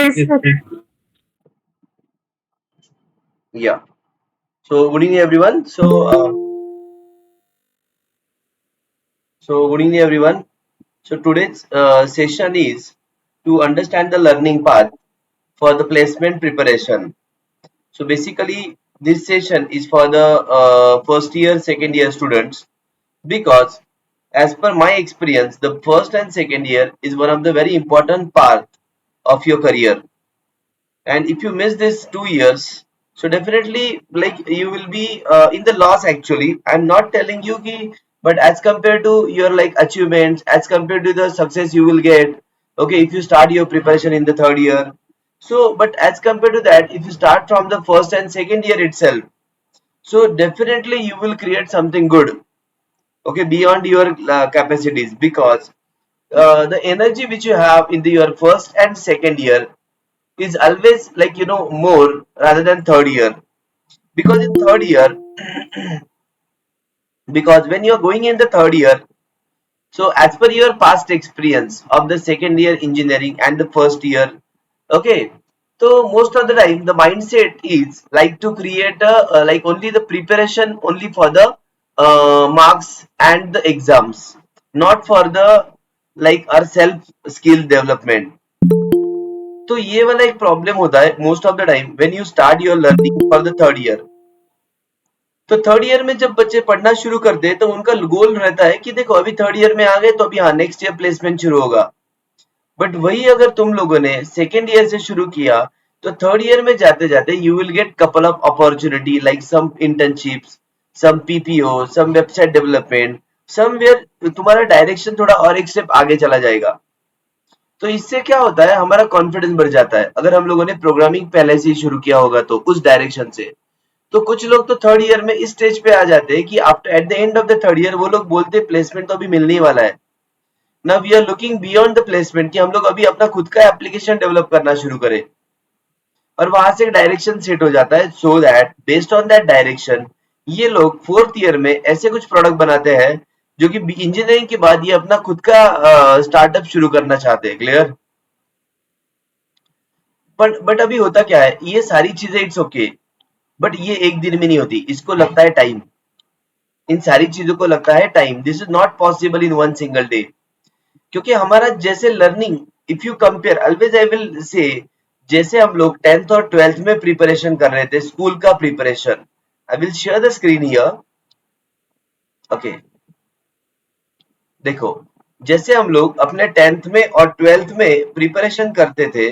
Yes, sir. Yeah. So good evening, everyone. Good evening, everyone. So today's session is to understand the learning path for the placement preparation. So basically, this session is for the first year, second year students because, as per my experience, the first and second year is one of the very important part of your career. And if you miss this 2 years, so definitely like you will be in the loss. Actually, I'm not telling you ki, but as compared to your like achievements, as compared to the success you will get, okay, if you start your preparation in the third year, so but as compared to that, if you start from the first and second year itself, so definitely you will create something good, okay, beyond your capacities, because the energy which you have in your first and second year is always like more rather than third year. Because in third year, because when you're going in the third year, so as per your past experience of the second year engineering and the first year, okay, so most of the time the mindset is like to create a like only the preparation only for the marks and the exams, not for the like our self skill development. तो ये वाला एक problem होता है most of the time when you start your learning for the third year. तो third year में जब बच्चे पढ़ना शुरू करते हैं तो उनका गोल रहता है कि देखो अभी थर्ड ईयर में आ गए तो अभी हाँ नेक्स्ट ईयर प्लेसमेंट शुरू होगा। बट वही अगर तुम लोगों ने सेकेंड ईयर से शुरू किया तो थर्ड ईयर में जाते जाते you will get couple of opportunity like some internships, some PPO, some website development, somewhere तुम्हारा डायरेक्शन थोड़ा और एक स्टेप आगे चला जाएगा। तो इससे क्या होता है हमारा कॉन्फिडेंस बढ़ जाता है अगर हम लोगों ने प्रोग्रामिंग पहले से ही शुरू किया होगा तो उस डायरेक्शन से। तो कुछ लोग तो थर्ड ईयर में इस स्टेज पे आ जाते हैं कि after at the end of the third year वो लोग बोलते हैं प्लेसमेंट तो अभी मिलने ही वाला है। Now we are looking beyond the placement कि हम लोग अभी अपना खुद का एप्लीकेशन डेवलप करना शुरू करें। और वहां से एक डायरेक्शन सेट हो जाता है so that based on that direction ये लोग फोर्थ ईयर में ऐसे कुछ प्रोडक्ट बनाते हैं जो कि इंजीनियरिंग के बाद ये अपना खुद का स्टार्टअप शुरू करना चाहते हैं। क्लियर? बट अभी होता क्या है, ये सारी चीजें इट्स ओके, बट ये एक दिन में नहीं होती, इसको लगता है टाइम। इन सारी चीजों को लगता है time. This is not possible in one single day. क्योंकि हमारा जैसे learning, if you compare always I will say, जैसे हम लोग 10th और 12th में प्रिपरेशन कर रहे थे स्कूल का preparation, I will share the screen here. Okay, देखो जैसे हम लोग अपने 10th में और 12th में प्रिपरेशन करते थे,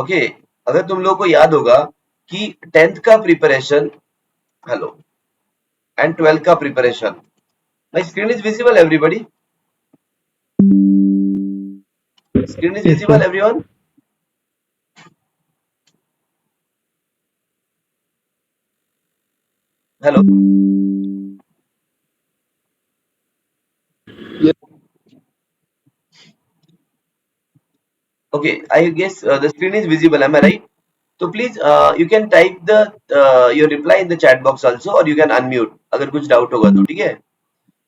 ओके, अगर तुम लोग को याद होगा कि 10th का प्रिपरेशन, हेलो, एंड 12th का preparation, my screen is visible everybody? Screen is Yes, visible, sir. everyone? Hello. Okay, I guess the screen is visible. Am I right? So please, you can type the your reply in the chat box also, or you can unmute अगर कुछ doubt होगा तो, ठीक है?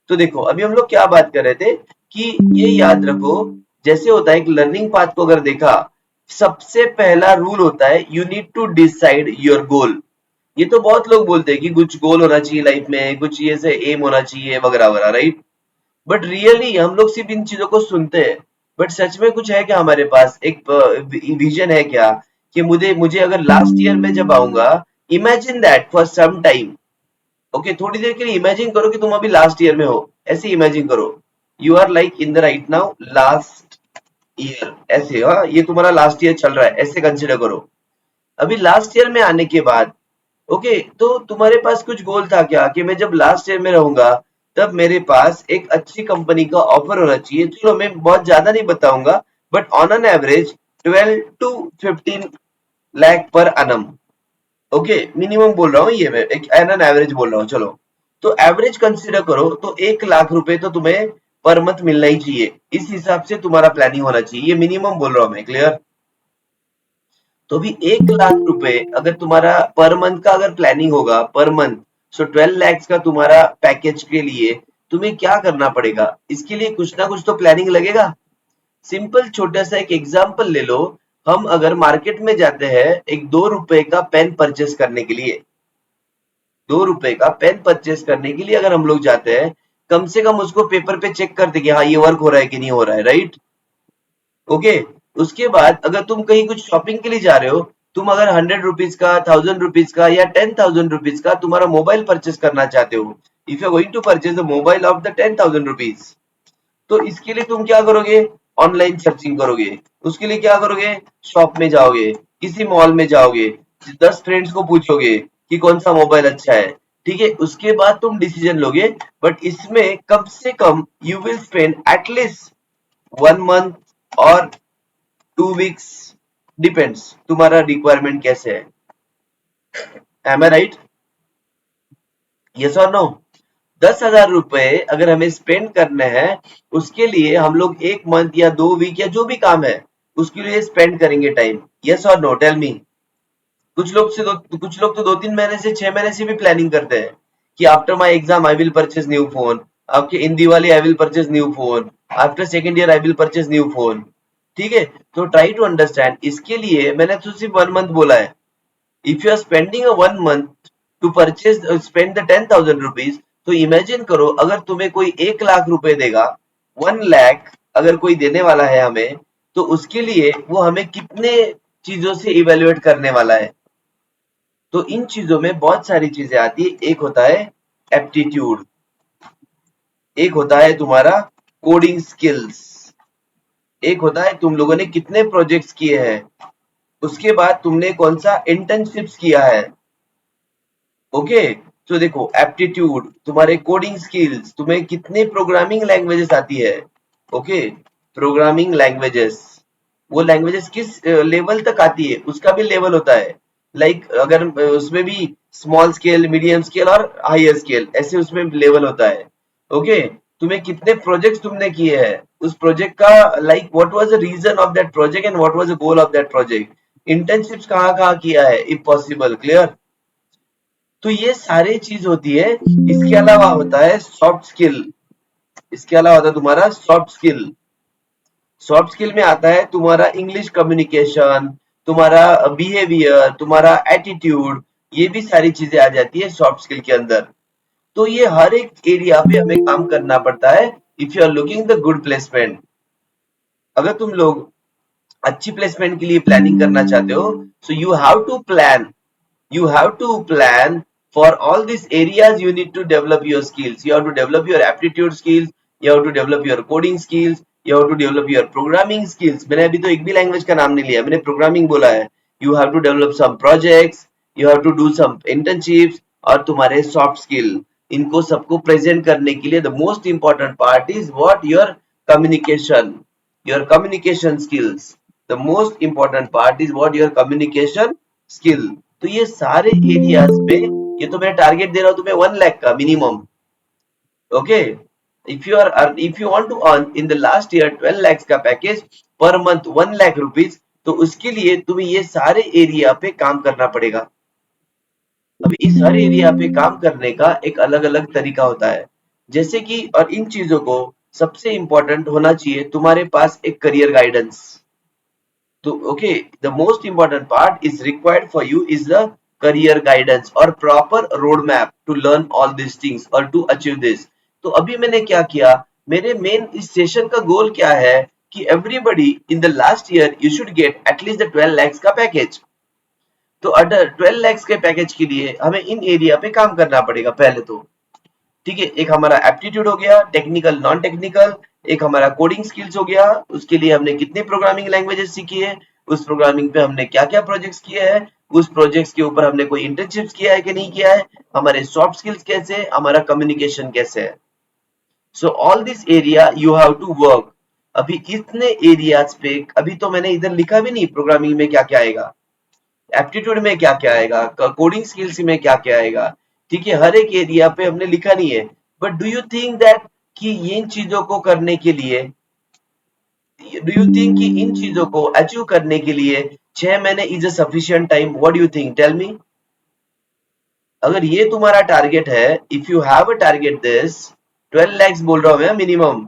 तो देखो अभी हम लोग क्या बात कर रहे थे कि ये याद रखो, जैसे होता है एक लर्निंग पाथ को अगर देखा, सबसे पहला रूल होता है you need to decide your goal. ये तो बहुत लोग बोलते हैं कि कुछ गोल होना चाहिए लाइफ में, कुछ ये से एम होना चाहिए वगैरह वगैरह, राइट? बट रियली हम लोग सिर्फ इन चीजों को सुनते हैं, बट सच में कुछ है क्या हमारे पास एक विजन है क्या कि मुझे मुझे अगर लास्ट ईयर में जब आऊंगा, imagine that for some time, okay, थोड़ी देर के लिए इमेजिन करो कि तुम अभी लास्ट ईयर में हो, ऐसे इमेजिन करो, you are like in the right now last year, ऐसे, हाँ, ये तुम्हारा लास्ट ईयर चल रहा है, ऐसे कंसिडर करो। अभी लास्ट ईयर में आने के बाद, ओके, तो तुम्हारे पास कुछ गोल था क्या कि मैं जब लास्ट ईयर में रहूंगा तब मेरे पास एक अच्छी कंपनी का ऑफर होना चाहिए। चलो मैं बहुत ज्यादा नहीं बताऊंगा, but on an average 12 to 15 lakh पर अनम, ओके, मिनिमम बोल रहा हूँ, ये मैं एक एन एवरेज बोल रहा हूँ। चलो, तो एवरेज कंसीडर करो तो 1 लाख रुपए तो तुम्हें पर मंथ मिलना ही चाहिए, इस हिसाब से तुम्हारा प्लानिंग होना चाहिए, ये मिनिमम बोल रहा हूँ मैं। क्लियर? तो भी 1 लाख रुपए अगर तुम्हारा पर मंथ का अगर प्लानिंग होगा पर मंथ, सो 12 लैक्स का तुम्हारा पैकेज के लिए तुम्हें क्या करना पड़ेगा, इसके लिए कुछ ना कुछ तो प्लानिंग लगेगा। सिंपल छोटा सा एक एग्जांपल ले लो। हम अगर मार्केट में जाते हैं एक 2 रुपए का पेन परचेस करने के लिए, 2 रुपए का पेन परचेस करने के लिए अगर हम लोग जाते हैं, कम से कम उसको पेपर पे चेक करते कि हाँ ये वर्क हो रहा है कि नहीं हो रहा है, राइट? ओके। उसके बाद अगर तुम कहीं कुछ शॉपिंग के लिए जा रहे हो, तुम अगर 100 रुपीज का, 1000 रुपीज का या 10,000 रुपीज का तुम्हारा मोबाइल परचेस करना चाहते हो, if you are going to purchase the mobile of the 10,000 rupees, तो इसके लिए तुम क्या करोगे? ऑनलाइन सर्चिंग करोगे। उसके लिए क्या करोगे? शॉप में जाओगे, किसी मॉल में जाओगे, 10 फ्रेंड्स को पूछोगे कि कौन सा मोबाइल अच्छा है, ठीक है? उसके बाद तुम डिसीजन लोगे। बट इसमें कम से कम you will spend at least 1 month और 2 वीक्स, डिपेंड्स तुम्हारा रिक्वायरमेंट कैसे है। Am I right? यस और नो? 10,000 रुपए अगर हमें स्पेंड करने हैं, उसके लिए हम लोग 1 मंथ या 2 वीक या जो भी काम है उसके लिए स्पेंड करेंगे टाइम। यस और नो? Tell me. कुछ लोग तो 2-3 महीने से 6 महीने से भी प्लानिंग करते हैं कि after my exam I will purchase new phone, आपके in Diwali I will purchase new phone, after second year I will purchase new phone. ठीक है? तो ट्राई टू अंडरस्टैंड। इसके लिए मैंने तो सिर्फ 1 मंथ बोला है। If you are spending a 1 month to purchase spend the 10,000 rupees, तो इमेजिन करो अगर तुम्हें कोई 1 लाख रुपए देगा, 1 लाख अगर कोई देने वाला है हमें, तो उसके लिए वो हमें कितने चीजों से इवेल्युएट करने वाला है। तो इन चीजों में बहुत सारी चीजें आती है। एक होता है एप्टीट्यूड, एक होता है तुम्हारा कोडिंग स्किल्स, एक होता है तुम लोगों ने कितने प्रोजेक्ट्स किए हैं, उसके बाद तुमने कौन सा इंटर्नशिप्स किया है। ओके। तो देखो एप्टीट्यूड, तुम्हारे कोडिंग स्किल्स, तुम्हें कितने प्रोग्रामिंग लैंग्वेजेस आती है। ओके। प्रोग्रामिंग लैंग्वेजेस, वो लैंग्वेजेस किस लेवल तक आती है उसका भी लेवल होता है। लाइक अगर उसमें भी स्मॉल स्केल, मीडियम स्केल और हायर स्केल, ऐसे उसमें लेवल होता है। ओके। तुम्हें कितने प्रोजेक्ट्स तुमने किए हैं, उस प्रोजेक्ट का like what was the reason of that project and what was the goal of that project. Internships कहाँ कहाँ किया है इफ पॉसिबल, क्लियर? तो ये सारी चीज होती है। इसके अलावा होता है सॉफ्ट स्किल, इसके अलावा होता है तुम्हारा सॉफ्ट स्किल। सॉफ्ट स्किल में आता है तुम्हारा इंग्लिश कम्युनिकेशन, तुम्हारा बिहेवियर, तुम्हारा एटीट्यूड, ये भी सारी चीजें आ जाती है सॉफ्ट स्किल के अंदर। तो ये हर एक एरिया पे हमें काम करना पड़ता है if you are looking the good placement. अगर तुम लोग अच्छी प्लेसमेंट के लिए प्लानिंग करना चाहते हो, so you have to plan, you have to plan for all these areas. You need to develop your skills, you have to develop your aptitude skills, you have to develop your coding skills, you have to develop your programming skills. मैंने अभी तो एक भी language का नाम नहीं लिया, मैंने प्रोग्रामिंग बोला है। You have to develop some projects, you have to do some internships, और तुम्हारे सॉफ्ट स्किल, इनको सबको प्रेजेंट करने के लिए the most important part is what? Your communication, your communication skills. The most important part is what? Your communication skill. तो ये सारे एरियाज पे, ये तो मैं टारगेट दे रहा हूं तुम्हें 1 लाख का minimum. Okay. If you want to earn in the last year 12 lakhs का package per month 1 lakh rupees, तो उसके लिए तुम्हें ये सारे एरिया पे काम करना पड़ेगा। अब इस हर एरिया पे काम करने का एक अलग अलग तरीका होता है, जैसे कि, और इन चीजों को सबसे इंपॉर्टेंट होना चाहिए तुम्हारे पास एक करियर गाइडेंस। तो okay, the most important part is required for you is the career guidance और proper road map to learn all this things और टू अचीव दिस। तो अभी मैंने क्या किया, मेरे मेन इस सेशन का गोल क्या है कि everybody in the last year you should get at least the 12 lakhs का पैकेज। तो अडर 12 lakhs के पैकेज के लिए हमें इन एरिया पे काम करना पड़ेगा पहले तो। ठीक है, एक हमारा एप्टीट्यूड हो गया, टेक्निकल नॉन टेक्निकल, एक हमारा कोडिंग स्किल्स हो गया, उसके लिए हमने कितने प्रोग्रामिंग लैंग्वेजेस सीखी है, उस प्रोग्रामिंग पे हमने क्या क्या प्रोजेक्ट्स किए हैं, उस प्रोजेक्ट्स के ऊपर हमने कोई इंटर्नशिप्स किया है कि नहीं किया है, हमारे सॉफ्ट स्किल्स कैसे है, हमारा कम्युनिकेशन कैसे है। So all this area you have to work. अभी इतने एरियाज पे अभी तो मैंने इधर लिखा भी नहीं प्रोग्रामिंग में क्या क्या आएगा, एप्टीट्यूड में क्या क्या आएगा, कोडिंग स्किल्स में क्या क्या आएगा। ठीक है, हर एक एरिया पे हमने लिखा नहीं है। But do you think that कि इन चीजों को करने के लिए, डू यू थिंक कि इन चीजों को अचीव करने के लिए 6 महीने is a sufficient time? What do you think? Tell me. अगर ये तुम्हारा टारगेट है, if you have a target this 12 lakhs बोल रहा हूं मैं मिनिमम,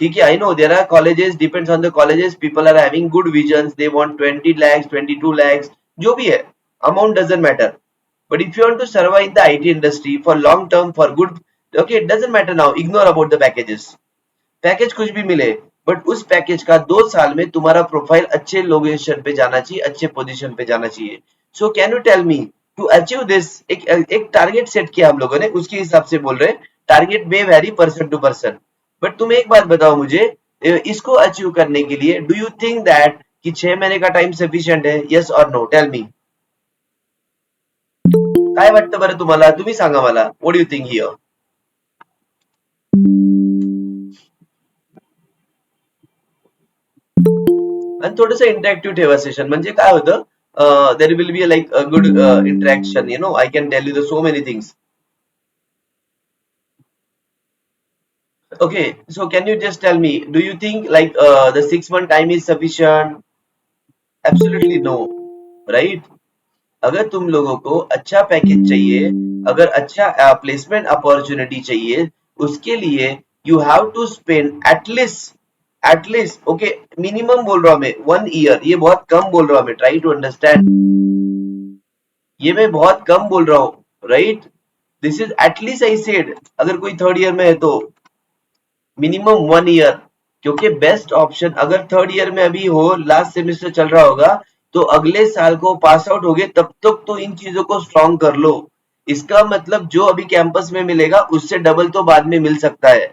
ठीक है, I know there are colleges, depends on the colleges, people are having good visions, they want 20 lakhs 22 lakhs, जो भी है, amount doesn't matter, but if you want to survive in the IT industry for long term for good, okay, it doesn't matter now, ignore about the packages, package कुछ भी मिले, but उस package का 2 साल में तुम्हारा प्रोफाइल अच्छे location पे जाना चाहिए, अच्छे पोजीशन पे जाना चाहिए। So can you tell me to achieve this, एक टारगेट सेट किया हम लोगों ने, उसके हिसाब से बोल रहे हैं, टारगेट में vary person to person, but तुम एक बात बताओ मुझे, इसको अचीव करने के लिए डू यू थिंक दैट कि 6 महीने का टाइम सफिशियंट है, यस और नो, टेल मी, काय वाटतं बरं तुम्हाला, तुम्ही सांगा मला, what do you think here? आणि थोडंसं इंटरॅक्टिव्ह ठेवा सेशन, म्हणजे काय होतं, there will be like a good interaction, you know, I can tell you the so many things. Okay, so can you just tell me, do you think like the 6 month time is sufficient? Absolutely no, right? अगर तुम लोगों को अच्छा package चाहिए, अगर अच्छा placement opportunity चाहिए, उसके लिए you have to spend at least okay, minimum बोल रहा हूं मैं 1 ईयर, ये बहुत कम बोल रहा हूं मैं, ट्राई टू अंडरस्टैंड, ये मैं बहुत कम बोल रहा हूं, right? This is at least I said, अगर कोई थर्ड ईयर में है तो मिनिमम 1 ईयर, क्योंकि बेस्ट ऑप्शन अगर थर्ड ईयर में अभी हो, लास्ट सेमेस्टर चल रहा होगा, तो अगले साल को पास आउट हो गए, तब तक तो इन चीजों को स्ट्रॉन्ग कर लो, इसका मतलब जो अभी कैंपस में मिलेगा उससे डबल तो बाद में मिल सकता है,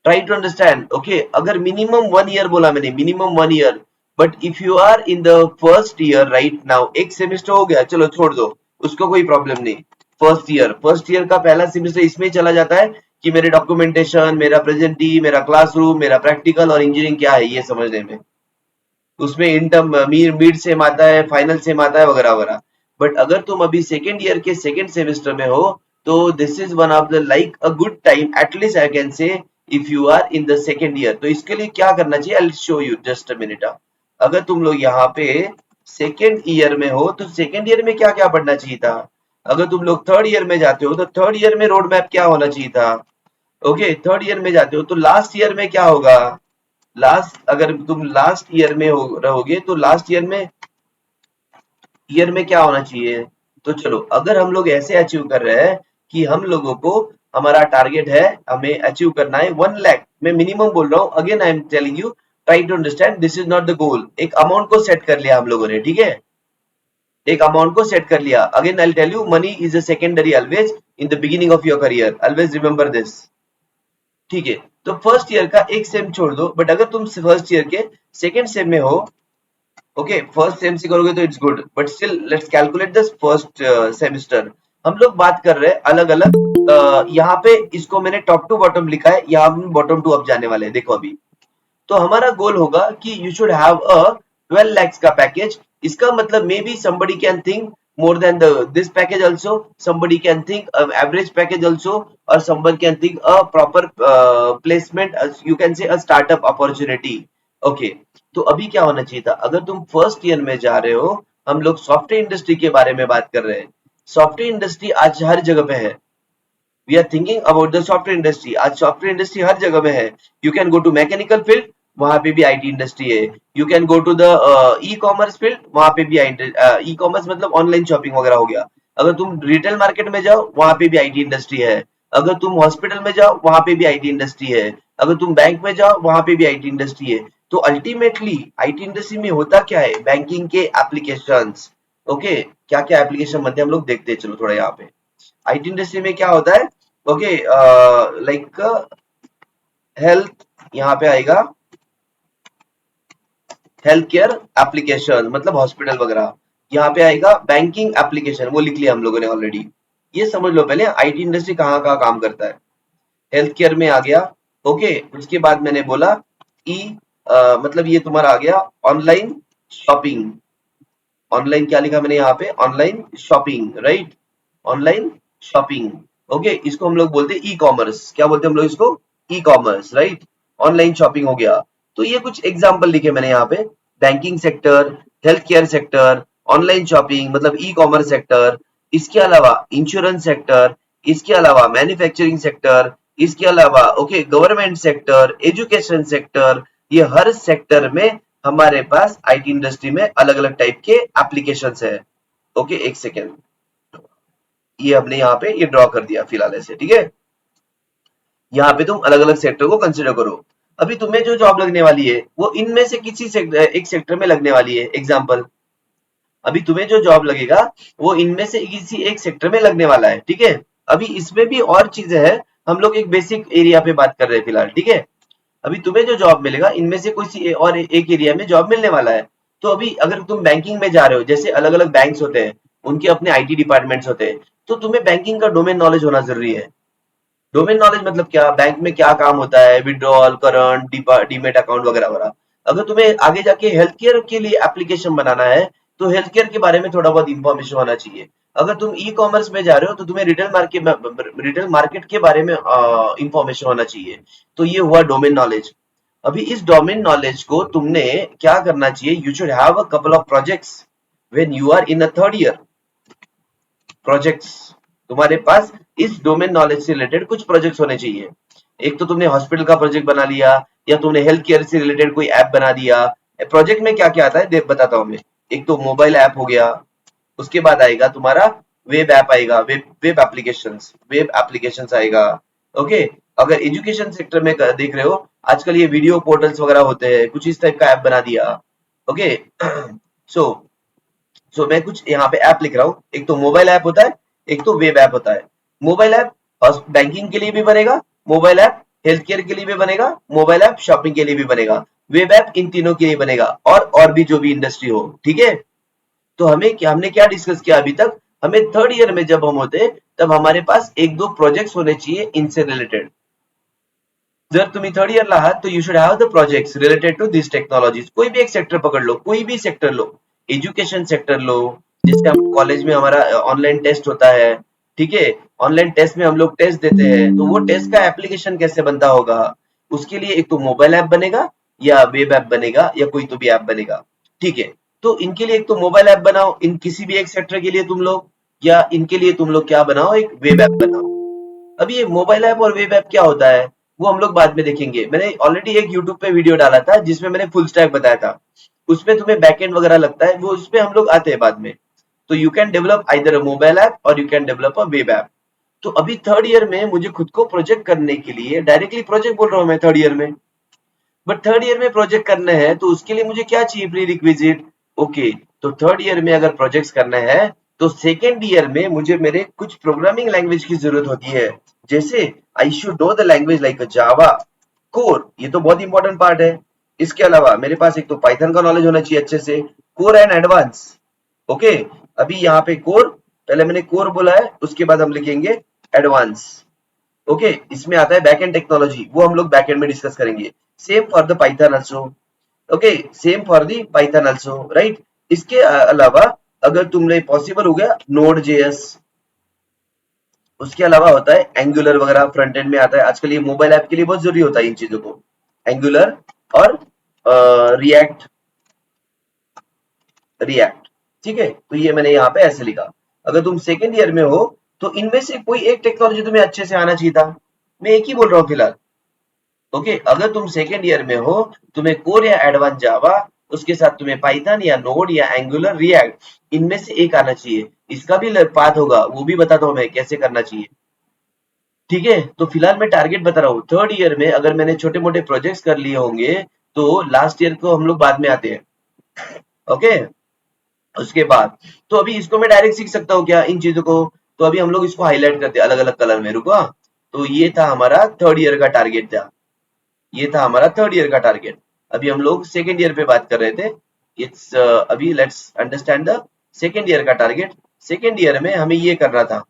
ट्राई टू अंडरस्टैंड, ओके, अगर मिनिमम 1 ईयर बोला मैंने, minimum 1 year, but if you are in the first year right now, एक सेमेस्टर हो गया, चलो छोड़ दो, उसको कोई प्रॉब्लम नहीं, फर्स्ट ईयर का पहला सेमेस्टर इसमें चला जाता है कि मेरे डॉक्यूमेंटेशन, मेरा प्रेजेंटी, मेरा क्लासरूम, मेरा प्रैक्टिकल और इंजीनियरिंग क्या है ये समझने में, उसमें इंटर्म मिड सेम आता है, फाइनल सेम आता है, वगैरह वगैरह, बट अगर तुम अभी सेकेंड ईयर के सेकेंड सेमेस्टर में हो, तो this is one of the like a good time, at least I can say, if you are in the second year, तो इसके लिए क्या करना चाहिए, I will show you just a minute. अगर तुम लोग यहाँ पे सेकेंड ईयर में हो, तो सेकेंड ईयर में क्या क्या पढ़ना चाहिए था, अगर तुम लोग थर्ड ईयर में जाते हो, तो थर्ड ईयर में रोड मैप क्या होना चाहिए था, ओके, थर्ड ईयर में जाते हो तो लास्ट ईयर में क्या होगा, लास्ट, अगर तुम लास्ट ईयर में रहोगे, तो लास्ट ईयर में क्या होना चाहिए, तो चलो अगर हम लोग ऐसे अचीव कर रहे हैं कि हम लोगों को, हमारा टारगेट है, हमें अचीव करना है 1 लाख, मैं मिनिमम बोल रहा हूँ, again I am telling you, try to understand, this is not the goal, एक अमाउंट को सेट कर लिया हम लोगों ने, ठीक है, एक अमाउंट को सेट कर लिया, again I tell you, money is a secondary always in the beginning of your career, always remember this, ठीक है, तो फर्स्ट ईयर का एक सेम छोड़ दो, बट अगर तुम फर्स्ट ईयर के सेकेंड सेम में हो, ओके, फर्स्ट सेम से करोगे तो it's good, but still let's calculate this first semester, हम लोग बात कर रहे हैं अलग अलग, यहाँ पे इसको मैंने टॉप टू बॉटम लिखा है, यहाँ हम बॉटम टू अप जाने वाले हैं, देखो अभी, तो हमारा गोल होगा कि you should have a 12 lakhs का पैकेज, इसका मतलब may be somebody can think more than the this package also, somebody can think average package also, or someone can think a proper placement, as you can say a startup opportunity, okay, तो अभी क्या होना चाहिए था, अगर तुम first year में जा रहे हो, हम लोग सॉफ्टवेयर इंडस्ट्री के बारे में बात कर रहे हैं, सॉफ्टवेयर इंडस्ट्री आज हर जगह पे है, we are thinking about the software industry, आज सॉफ्टवेयर इंडस्ट्री हर जगह में है, you can go to mechanical field, वहां पे भी आईटी इंडस्ट्री है, you can go to the e commerce field, वहां पे भी ई कॉमर्स मतलब ऑनलाइन शॉपिंग वगैरह हो गया, अगर तुम रिटेल मार्केट में जाओ वहां पे भी आईटी इंडस्ट्री है, अगर तुम हॉस्पिटल में जाओ वहां पे भी आईटी इंडस्ट्री है, अगर तुम बैंक में जाओ वहां पे भी आईटी इंडस्ट्री है, तो अल्टीमेटली आईटी इंडस्ट्री में होता क्या है, बैंकिंग के एप्लीकेशंस, ओके, क्या क्या एप्लीकेशन बनते हैं हम लोग देखते हैं, चलो थोड़ा यहाँ पे, आईटी इंडस्ट्री में क्या होता है, ओके, लाइक हेल्थ, यहाँ पे आएगा हेल्थ केयर एप्लीकेशन मतलब हॉस्पिटल वगैरह, यहाँ पे आएगा बैंकिंग एप्लीकेशन, वो लिख लिया हम लोगों ने ऑलरेडी, ये समझ लो पहले आईटी इंडस्ट्री कहाँ कहाँ काम करता है, हेल्थ केयर में आ गया, ओके, उसके बाद मैंने बोला ई, मतलब ये तुम्हारा आ गया ऑनलाइन शॉपिंग, ऑनलाइन क्या लिखा मैंने यहाँ पे, online shopping, right, online shopping, okay, इसको हम लोग बोलते हैं ई कॉमर्स, क्या बोलते हैं हम लोग इसको, e commerce, right, online shopping हो गया, तो ये कुछ एग्जांपल लिखे मैंने यहाँ पे, banking sector, health care sector, online shopping मतलब ई कॉमर्स सेक्टर, इसके अलावा इंश्योरेंस सेक्टर, इसके अलावा मैन्युफैक्चरिंग सेक्टर, इसके अलावा okay government sector, education sector, ये हर सेक्टर में हमारे पास आईटी इंडस्ट्री में अलग अलग टाइप के एप्लीकेशंस है। ओके एक सेकेंड, ये हमने यहाँ पे ये ड्रॉ कर दिया फिलहाल ऐसे, ठीक है। यहाँ पे तुम अलग अलग सेक्टर को कंसिडर करो। अभी तुम्हें जो जॉब लगने वाली है वो इनमें से किसी सेक्टर, एक सेक्टर में लगने वाली है। एग्जाम्पल, अभी तुम्हें जो जॉब लगेगा वो इनमें से किसी एक सेक्टर में लगने वाला है, ठीक है। अभी इसमें भी और चीजें हैं, हम लोग एक बेसिक एरिया पे बात कर रहे हैं फिलहाल, ठीक है। अभी तुम्हें जो जॉब मिलेगा इनमें से कोई और एक एरिया में जॉब मिलने वाला है। तो अभी अगर तुम बैंकिंग में जा रहे हो, जैसे अलग अलग बैंक्स होते हैं, उनके अपने आईटी डिपार्टमेंट्स होते हैं, तो तुम्हें बैंकिंग का डोमेन नॉलेज होना जरूरी है। डोमेन नॉलेज मतलब क्या, बैंक में क्या काम होता है, विड्रॉल, करंट, डीमेट अकाउंट वगैरह वगैरह। अगर तुम्हें आगे जाके हेल्थ केयर के लिए एप्लीकेशन बनाना है तो हेल्थ केयर के बारे में थोड़ा बहुत इंफॉर्मेशन होना चाहिए। अगर तुम ई कॉमर्स में जा रहे हो तो तुम्हें रिटेल मार्केट के बारे में इंफॉर्मेशन होना चाहिए। तो ये हुआ डोमेन नॉलेज। अभी इस डोमेन नॉलेज को तुमने क्या करना चाहिए, you should have a couple of projects when you are in a third year. Projects, तुम्हारे पास इस डोमेन नॉलेज से रिलेटेड कुछ प्रोजेक्ट्स होने चाहिए। एक तो तुमने हॉस्पिटल का प्रोजेक्ट बना लिया, या तुमने हेल्थ केयर से रिलेटेड कोई ऐप बना दिया। प्रोजेक्ट में क्या क्या आता है बताता हूँ मैं। एक तो मोबाइल ऐप हो गया, उसके बाद आएगा तुम्हारा वेब ऐप आएगा, वेब एप्लीकेशंस आएगा। ओके, अगर एजुकेशन सेक्टर में देख रहे हो, आजकल ये वीडियो पोर्टल्स वगैरह होते हैं, कुछ इस टाइप का ऐप बना दिया। ओके सो मैं कुछ यहाँ पे ऐप लिख रहा हूँ। एक तो मोबाइल ऐप होता है, एक तो वेब ऐप होता है। मोबाइल ऐप बैंकिंग के लिए भी बनेगा, मोबाइल ऐप हेल्थ केयर के लिए भी बनेगा, मोबाइल ऐप शॉपिंग के लिए भी बनेगा, वेब ऐप इन तीनों के लिए बनेगा, और भी जो भी इंडस्ट्री हो, ठीक है। तो हमने क्या डिस्कस किया अभी तक, हमें थर्ड ईयर में जब हम होते तब हमारे पास एक दो प्रोजेक्ट्स होने चाहिए इनसे रिलेटेड। जर तुम्ही थर्ड ईयरला आहात तो you should have the projects related to this technologies. कोई भी एक सेक्टर पकड़ लो, कोई भी सेक्टर लो, एजुकेशन सेक्टर लो, जिससे हम कॉलेज में हमारा ऑनलाइन टेस्ट होता है, ठीक है। ऑनलाइन टेस्ट में हम लोग टेस्ट देते हैं, तो वो टेस्ट का एप्लीकेशन कैसे बनता होगा, उसके लिए एक तो मोबाइल ऐप बनेगा, या वेब ऐप बनेगा, या कोई तो भी ऐप बनेगा, ठीक है। तो इनके लिए एक तो मोबाइल ऐप बनाओ, इन किसी भी एक सेक्टर के लिए तुम लोग, या इनके लिए तुम लोग क्या बनाओ, एक वेब ऐप बनाओ। अब ये मोबाइल ऐप और वेब ऐप क्या होता है वो हम लोग बाद में देखेंगे। मैंने ऑलरेडी एक यूट्यूब पे वीडियो डाला था जिसमें मैंने फुल स्टैक बताया था। उसमें तुम्हें बैकएंड वगैरह लगता है, वो उसपे हम लोग आते हैं बाद में। तो you can develop either a mobile app और you can develop a web app. तो अभी थर्ड ईयर में मुझे खुद को प्रोजेक्ट करने के लिए, डायरेक्टली प्रोजेक्ट बोल रहा हूँ मैं थर्ड ईयर में, बट थर्ड ईयर में प्रोजेक्ट करना है तो उसके लिए मुझे क्या चाहिए, प्री रिक्विजिट। ओके, तो थर्ड ईयर में अगर प्रोजेक्ट्स करना है तो सेकेंड ईयर में मुझे मेरे कुछ प्रोग्रामिंग लैंग्वेज की जरूरत होती है। जैसे I should know the language like Java, core, ये तो बहुत इंपॉर्टेंट पार्ट है। इसके अलावा मेरे पास एक तो पाइथन का नॉलेज होना चाहिए अच्छे से, कोर एंड एडवांस। ओके, अभी यहाँ पे कोर, पहले मैंने कोर बोला है, उसके बाद हम लिखेंगे एडवांस। ओके, इसमें आता है बैकएंड टेक्नोलॉजी, वो हम लोग बैकएंड में डिस्कस करेंगे। Same for the Python also. Okay, same for the Python also, right. इसके अलावा अगर तुमने पॉसिबल हो गया नोड जेएस, उसके अलावा होता है एंगुलर वगैरह, फ्रंट एंड में आता है। आजकल ये मोबाइल ऐप के लिए बहुत जरूरी होता है इन चीजों को, एंगुलर और रिएक्ट, रिएक्ट, ठीक है। तो ये मैंने यहाँ पे ऐसे लिखा। अगर तुम सेकेंड ईयर में हो तो इनमें से कोई एक टेक्नोलॉजी तुम्हें अच्छे से आना चाहिए था। मैं एक ही बोल रहा हूँ फिलहाल। ओके, अगर तुम सेकेंड ईयर में हो, तुम्हें कोर या एडवांस जावा, उसके साथ तुम्हें पाइथन या नोड या एंगुलर रिएक्ट, इनमें से एक आना चाहिए। इसका भी पाथ होगा, वो भी बताता हूँ मैं कैसे करना चाहिए, ठीक है। तो फिलहाल मैं टारगेट बता रहा हूँ, थर्ड ईयर में अगर मैंने छोटे मोटे प्रोजेक्ट्स कर लिए होंगे तो लास्ट ईयर को हम लोग बाद में आते हैं। ओके, उसके बाद तो अभी इसको मैं डायरेक्ट सीख सकता हूँ क्या इन चीजों को। तो अभी हम लोग इसको हाईलाइट करते हैं अलग अलग कलर में, रुको हाँ। तो ये था हमारा थर्ड ईयर का टारगेट था, ये था हमारा थर्ड ईयर का टारगेट। अभी हम लोग सेकेंड ईयर पे बात कर रहे थे। इट्स अभी let's understand the second year का टारगेट। सेकेंड ईयर में हमें ये करना था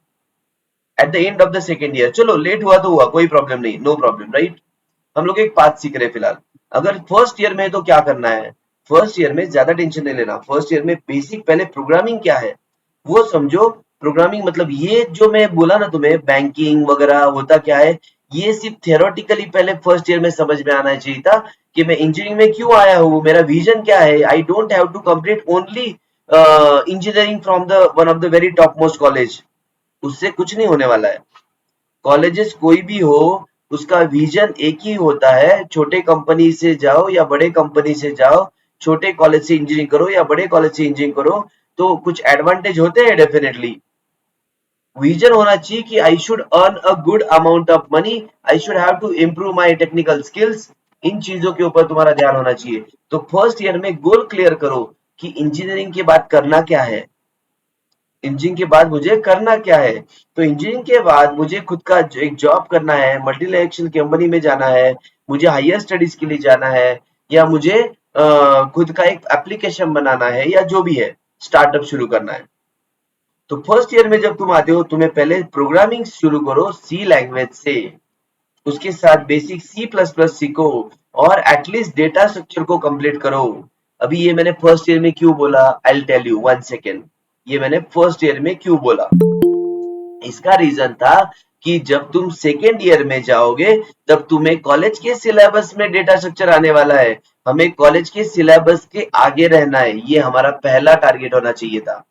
at the end of the second year. चलो लेट हुआ तो हुआ, कोई प्रॉब्लम नहीं, नो प्रॉब्लम, राइट। हम लोग एक पाथ सीख रहे हैं फिलहाल। अगर फर्स्ट ईयर में है तो क्या करना है, फर्स्ट ईयर में ज्यादा टेंशन नहीं लेना। फर्स्ट ईयर में बेसिक पहले प्रोग्रामिंग क्या है वो समझो। प्रोग्रामिंग मतलब ये जो मैं बोला ना तुम्हें, बैंकिंग वगैरह होता क्या है, ये सिर्फ थियोरेटिकली पहले फर्स्ट ईयर में समझ में आना चाहिए था कि मैं इंजीनियरिंग में क्यों आया हूँ, मेरा विजन क्या है। I don't have to complete only engineering from the one of the very top most college, उससे कुछ नहीं होने वाला है। कॉलेजेस कोई भी हो, उसका विजन एक ही होता है, छोटे कंपनी से जाओ या बड़े कंपनी से जाओ, छोटे कॉलेज से इंजीनियरिंग करो या बड़े कॉलेज से इंजीनियरिंग करो, तो कुछ एडवांटेज होते हैं डेफिनेटली। विजन होना चाहिए कि I should earn a good amount of money, I should have to improve my technical skills. इन चीजों के ऊपर तुम्हारा ध्यान होना चाहिए। तो फर्स्ट ईयर में गोल क्लियर करो कि इंजीनियरिंग के बाद करना क्या है, इंजीनियरिंग के बाद मुझे करना क्या है। तो इंजीनियरिंग के बाद मुझे खुद का एक जॉब करना है, मल्टीनेशनल कंपनी में जाना है, मुझे हायर स्टडीज के लिए जाना है, या मुझे खुद का एक एप्लीकेशन बनाना है, या जो भी है स्टार्टअप शुरू करना है। तो फर्स्ट ईयर में जब तुम आते हो, तुम्हें पहले प्रोग्रामिंग शुरू करो सी लैंग्वेज से, उसके साथ बेसिक सी प्लस प्लस सीखो, और एटलीस्ट डेटा स्ट्रक्चर को कंप्लीट करो। अभी ये मैंने फर्स्ट ईयर में क्यों बोला, I tell you one second. ये मैंने फर्स्ट ईयर में क्यों बोला, इसका रीजन था कि जब तुम सेकेंड ईयर में जाओगे तब तुम्हें कॉलेज के सिलेबस में डेटा स्ट्रक्चर आने वाला है। हमें कॉलेज के सिलेबस के आगे रहना है, ये हमारा पहला टारगेट होना चाहिए था।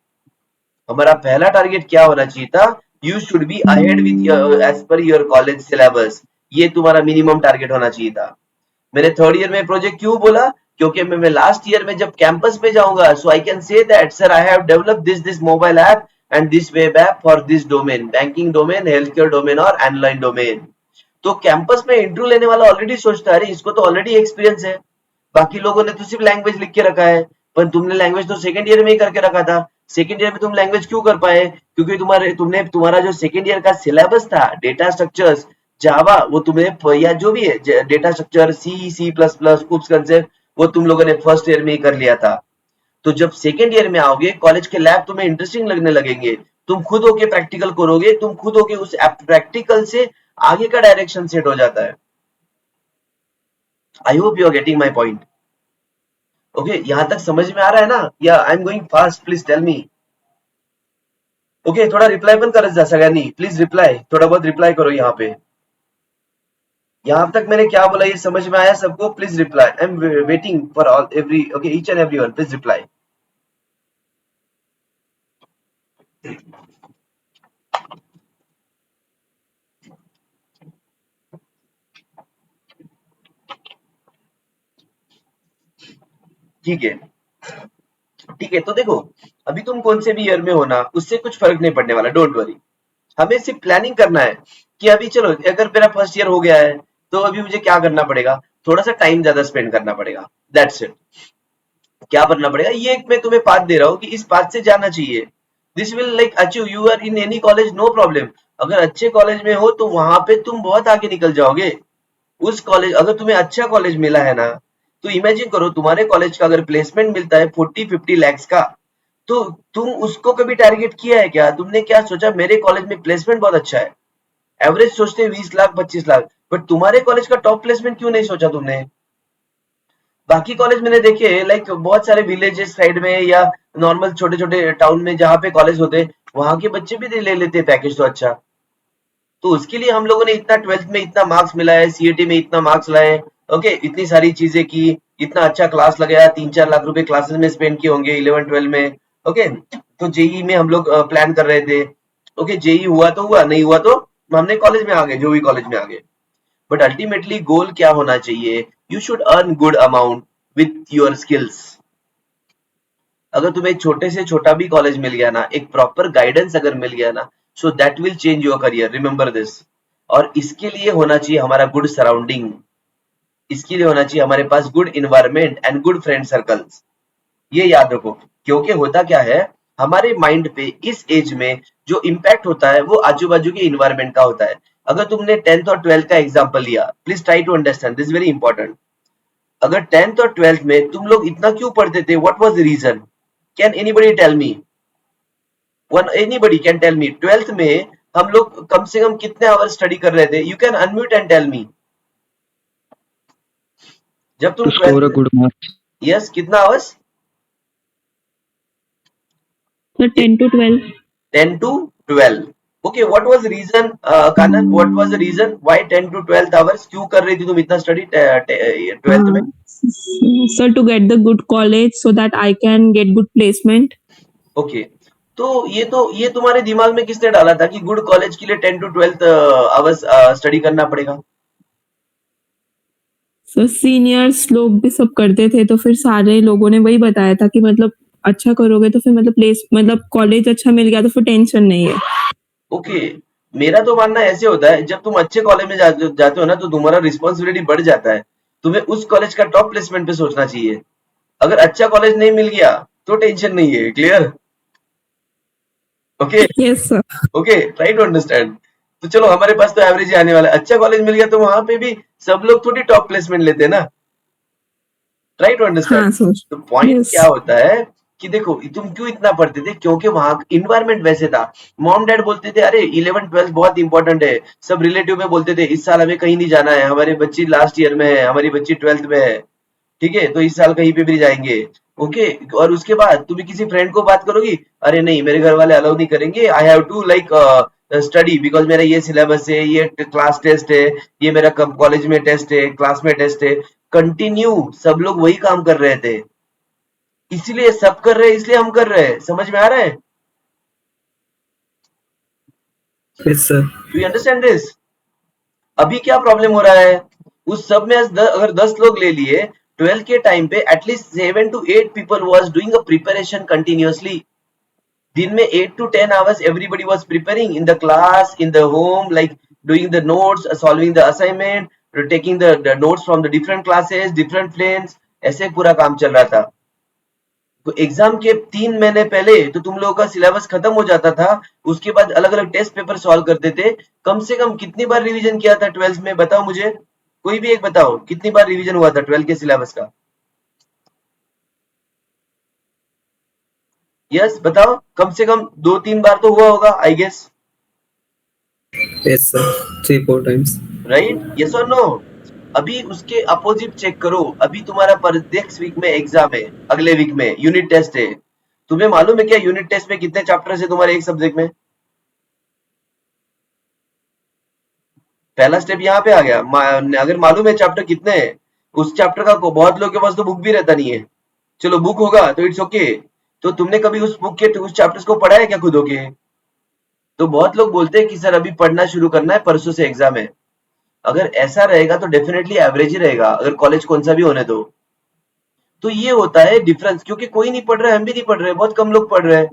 हमारा पहला टारगेट क्या होना चाहिए था, you should be ahead with as per your college syllabus. ये तुम्हारा मिनिमम टारगेट होना चाहिए था। मैंने थर्ड ईयर में प्रोजेक्ट क्यों बोला, क्योंकि मैं लास्ट ईयर में जब कैंपस में जाऊंगा, so I can say that sir I have developed this mobile app and this web app for this domain, banking domain, health care domain और ऑनलाइन डोमेन। तो कैंपस में इंटरव्यू लेने वाला already सोचता है, अरे इसको तो ऑलरेडी एक्सपीरियंस है, बाकी लोगों ने तो सिर्फ लैंग्वेज लिख के रखा है, पर तुमने लैंग्वेज तो सेकंड ईयर में ही करके रखा था। सेकंड ईयर में तुम लैंग्वेज क्यों कर पाए, क्योंकि तुम्हारा जो सेकंड ईयर का सिलेबस था, डेटा स्ट्रक्चर्स, जावा, वो तुम्हें, या जो भी है डेटा स्ट्रक्चर, सी सी प्लस प्लस, कुछ कंसेप्ट, वो तुम लोगों ने फर्स्ट ईयर में ही कर लिया था। तो जब सेकंड ईयर में आओगे, कॉलेज के लैब तुम्हें इंटरेस्टिंग लगने लगेंगे, तुम खुद होके प्रैक्टिकल करोगे, तुम खुद होके उस प्रैक्टिकल से आगे का डायरेक्शन सेट हो जाता है। I hope you are getting my point. Okay, यहां तक समझ में आ रहा है ना, या I am going fast, please tell me. Okay, थोड़ा रिप्लाई पण करत जा सगळ्यांनी, प्लीज रिप्लाई, थोड़ा बहुत रिप्लाई करो यहाँ पे। यहाँ तक मैंने क्या बोला ये समझ में आया सबको, please reply, I am waiting for all every, okay, each and everyone please reply. ठीक है, ठीक है, तो देखो, अभी तुम कौन से भी ईयर में हो ना, उससे कुछ फर्क नहीं पड़ने वाला, डोंट वरी। हमें सिर्फ प्लानिंग करना है कि अभी चलो, अगर मेरा फर्स्ट ईयर हो गया है, तो अभी मुझे क्या करना पड़ेगा, थोड़ा सा टाइम ज्यादा स्पेंड करना पड़ेगा, दैट्स इट। क्या करना पड़ेगा, ये एक मैं तुम्हें पाथ दे रहा हूँ कि इस पाथ से जाना चाहिए। This will like achieve, you are in any college no problem. अगर अच्छे कॉलेज में हो तो वहां पे तुम बहुत आगे निकल जाओगे। उस कॉलेज, अगर तुम्हें अच्छा कॉलेज मिला है ना, तो इमेजिन करो तुम्हारे कॉलेज का अगर प्लेसमेंट मिलता है 40-50 lakhs का, तो तुम उसको कभी टारगेट किया है क्या, तुमने क्या सोचा मेरे कॉलेज में प्लेसमेंट बहुत अच्छा है। एवरेज सोचते हैं 20 लाख 25 लाख, बट तुम्हारे कॉलेज का टॉप प्लेसमेंट क्यों नहीं सोचा तुमने। बाकी कॉलेज मैंने देखे लाइक बहुत सारे विलेजेस साइड में या नॉर्मल छोटे छोटे टाउन में जहाँ पे कॉलेज होते, वहां के बच्चे भी ले लेते पैकेज तो अच्छा। तो उसके लिए हम लोगों ने इतना ट्वेल्थ में इतना मार्क्स मिला है, सीईटी में इतना मार्क्स लाए, ओके, इतनी सारी चीजें की, इतना अच्छा क्लास लगाया, 3-4 लाख रुपए क्लासेस में स्पेंड किए होंगे 11-12 में। ओके, तो जेई में हम लोग प्लान कर रहे थे। ओके, जेई हुआ तो हुआ, नहीं हुआ तो हमने कॉलेज में आ गए, जो भी कॉलेज में आ गए। बट अल्टीमेटली गोल क्या होना चाहिए, you should earn good amount with your skills. अगर तुम्हें छोटे से छोटा भी कॉलेज मिल गया ना, एक प्रॉपर गाइडेंस अगर मिल गया ना, so that will change your career, remember this. और इसके लिए होना चाहिए हमारा गुड सराउंडिंग, इसके लिए होना चाहिए हमारे पास good environment and good friend circles. ये याद रखो, क्योंकि होता क्या है, हमारे माइंड पे इस एज में जो इम्पैक्ट होता है वो आजू बाजू के इन्वायरमेंट का होता है। अगर तुमने 10th और 12th का एग्जाम्पल लिया, please try to understand this, very important. अगर 10th और 12th में तुम लोग इतना क्यों पढ़ते थे, what was the reason, can anybody tell me, one anybody can tell me, 12th में हम लोग कम से कम कितने आवर स्टडी कर रहे थे, you can unmute and tell me. जब तुम to score a 12th, good marks. Yes, कितना hours, So 10 to 12. 10 to 12, okay, what was the reason, Kanan, what was the reason why 10 to 12 hours क्यों कर रही थी तुम इतना स्टडी 12th में। So to get the good college so that I can get good placement. Okay, तो ये तुम्हारे दिमाग में किसने डाला था कि गुड कॉलेज के लिए 10 to 12 आवर्स स्टडी करना पड़ेगा। सो सीनियर्स लोग भी सब करते थे, तो फिर सारे लोगों ने वही बताया था कि मतलब अच्छा करोगे तो फिर मतलब कॉलेज अच्छा मिल गया तो फिर टेंशन नहीं है। ओके, मेरा तो मानना ऐसे होता है, जब तुम अच्छे कॉलेज में जाते हो ना, तो तुम्हारा रिस्पॉन्सिबिलिटी बढ़ जाता है। तुम्हें उस कॉलेज का टॉप प्लेसमेंट पे सोचना चाहिए। अगर अच्छा कॉलेज नहीं मिल गया तो टेंशन नहीं है। Clear? Okay. Yes sir. Okay, try to understand. तो चलो, हमारे पास तो एवरेज ही आने वाला है। अच्छा कॉलेज मिल गया तो वहां पे भी सब लोग थोड़ी टॉप प्लेसमेंट लेते हैं ना। Try to understand. हाँ सर। तो पॉइंट यस। क्या होता है कि देखो, तुम क्यों इतना पढ़ते थे? क्योंकि वहां इन्वायरमेंट वैसे था। मॉम डैड बोलते थे अरे 11 12 बहुत इंपॉर्टेंट है। सब रिलेटिव में बोलते थे इस साल हमें कहीं नहीं जाना है, हमारी बच्ची लास्ट ईयर में है, हमारी बच्ची 12th में है, ठीक है, तो इस साल कहीं पे भी जाएंगे। ओके। और उसके बाद तुम किसी फ्रेंड को बात करोगी, अरे नहीं मेरे घर वाले अलाउ नहीं करेंगे, I have to like study because मेरा ये सिलेबस है, ये क्लास टेस्ट है, ये मेरा कॉलेज में टेस्ट है, क्लास में टेस्ट है। कंटिन्यू सब लोग वही काम कर रहे थे, इसलिए सब कर रहे हैं, इसलिए हम कर रहे हैं। समझ में आ रहा है? Yes sir. Do you understand this? अभी क्या प्रॉब्लम हो रहा है? उस सब में अगर 10 लोग ले लिए 12 के टाइम पे, at least 7 to 8 people was doing a preparation continuously. दिन में 8 to 10 hours everybody was preparing in the class, in the home, like doing the notes, solving the assignment, taking the notes from the different classes, different planes। ऐसे पूरा काम चल रहा था। तो exam के 3 महीने पहले तो तुम लोगों का सिलेबस खत्म हो जाता था। उसके बाद अलग अलग टेस्ट पेपर सॉल्व करते थे। कम से कम कितनी बार रिवीजन किया था 12th में? बताओ मुझे, कोई भी एक बताओ, कितनी बार रिवीजन हुआ था 12th के सिलेबस का? यस बताओ, कम से कम 2 3 बार तो हुआ होगा I guess. Yes sir, 3 4 times। Right? Yes और नो? अभी उसके अपोजिट चेक करो। अभी तुम्हारा पर नेक्स्ट वीक में एग्जाम है, अगले वीक में यूनिट टेस्ट है। तुम्हें मालूम है क्या यूनिट टेस्ट में कितने चैप्टर्स है तुम्हारे एक सब्जेक्ट में? पहला स्टेप यहाँ पे आ गया। अगर मालूम है चैप्टर कितने हैं, उस चैप्टर का बहुत लोगों के पास तो बुक भी रहता नहीं है। चलो बुक होगा तो इट्स ओके। तो तुमने कभी उस बुक के उस चैप्टर्स को पढ़ा है क्या खुद होके? तो बहुत लोग बोलते हैं कि सर अभी पढ़ना शुरू करना है, परसों से एग्जाम है। अगर ऐसा रहेगा तो डेफिनेटली एवरेज ही रहेगा, अगर कॉलेज कौन सा भी होने दो। तो ये होता है डिफरेंस, क्योंकि कोई नहीं पढ़ रहा है, हम भी नहीं पढ़ रहे, बहुत कम लोग पढ़ रहे हैं।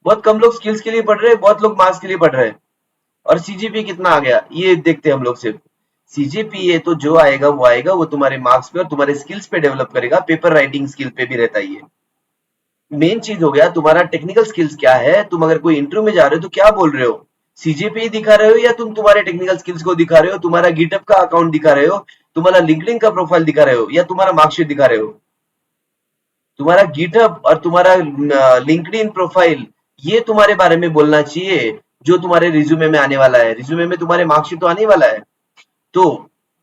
बहुत कम लोग स्किल्स के लिए पढ़ रहे हैं, बहुत लोग मार्क्स के लिए पढ़ रहे हैं। और सीजीपी कितना आ गया ये देखते हैं हम लोग सिर्फ। सीजीपीए तो जो आएगा वो आएगा, वो तुम्हारे मार्क्स पे और तुम्हारे स्किल्स पे डेवलप करेगा, पेपर राइटिंग स्किल पे भी रहता है ये। मेन चीज हो गया तुम्हारा टेक्निकल स्किल्स क्या है। तुम अगर कोई इंटरव्यू में जा रहे हो तो क्या बोल रहे हो? सीजीपीए दिखा रहे हो या तुम तुम्हारे टेक्निकल स्किल्स को दिखा रहे हो, तुम्हारा गिटअप का अकाउंट दिखा रहे हो, तुम्हारा लिंक्डइन का प्रोफाइल दिखा रहे हो, या तुम्हारा मार्कशीट दिखा रहे हो? तुम्हारा गिटहब और तुम्हारा लिंक्डइन प्रोफाइल, ये तुम्हारे बारे में बोलना चाहिए, जो तुम्हारे रिज्यूमे में आने वाला है। रिज्यूमे में तुम्हारे मार्कशीट तो आने वाला है। तो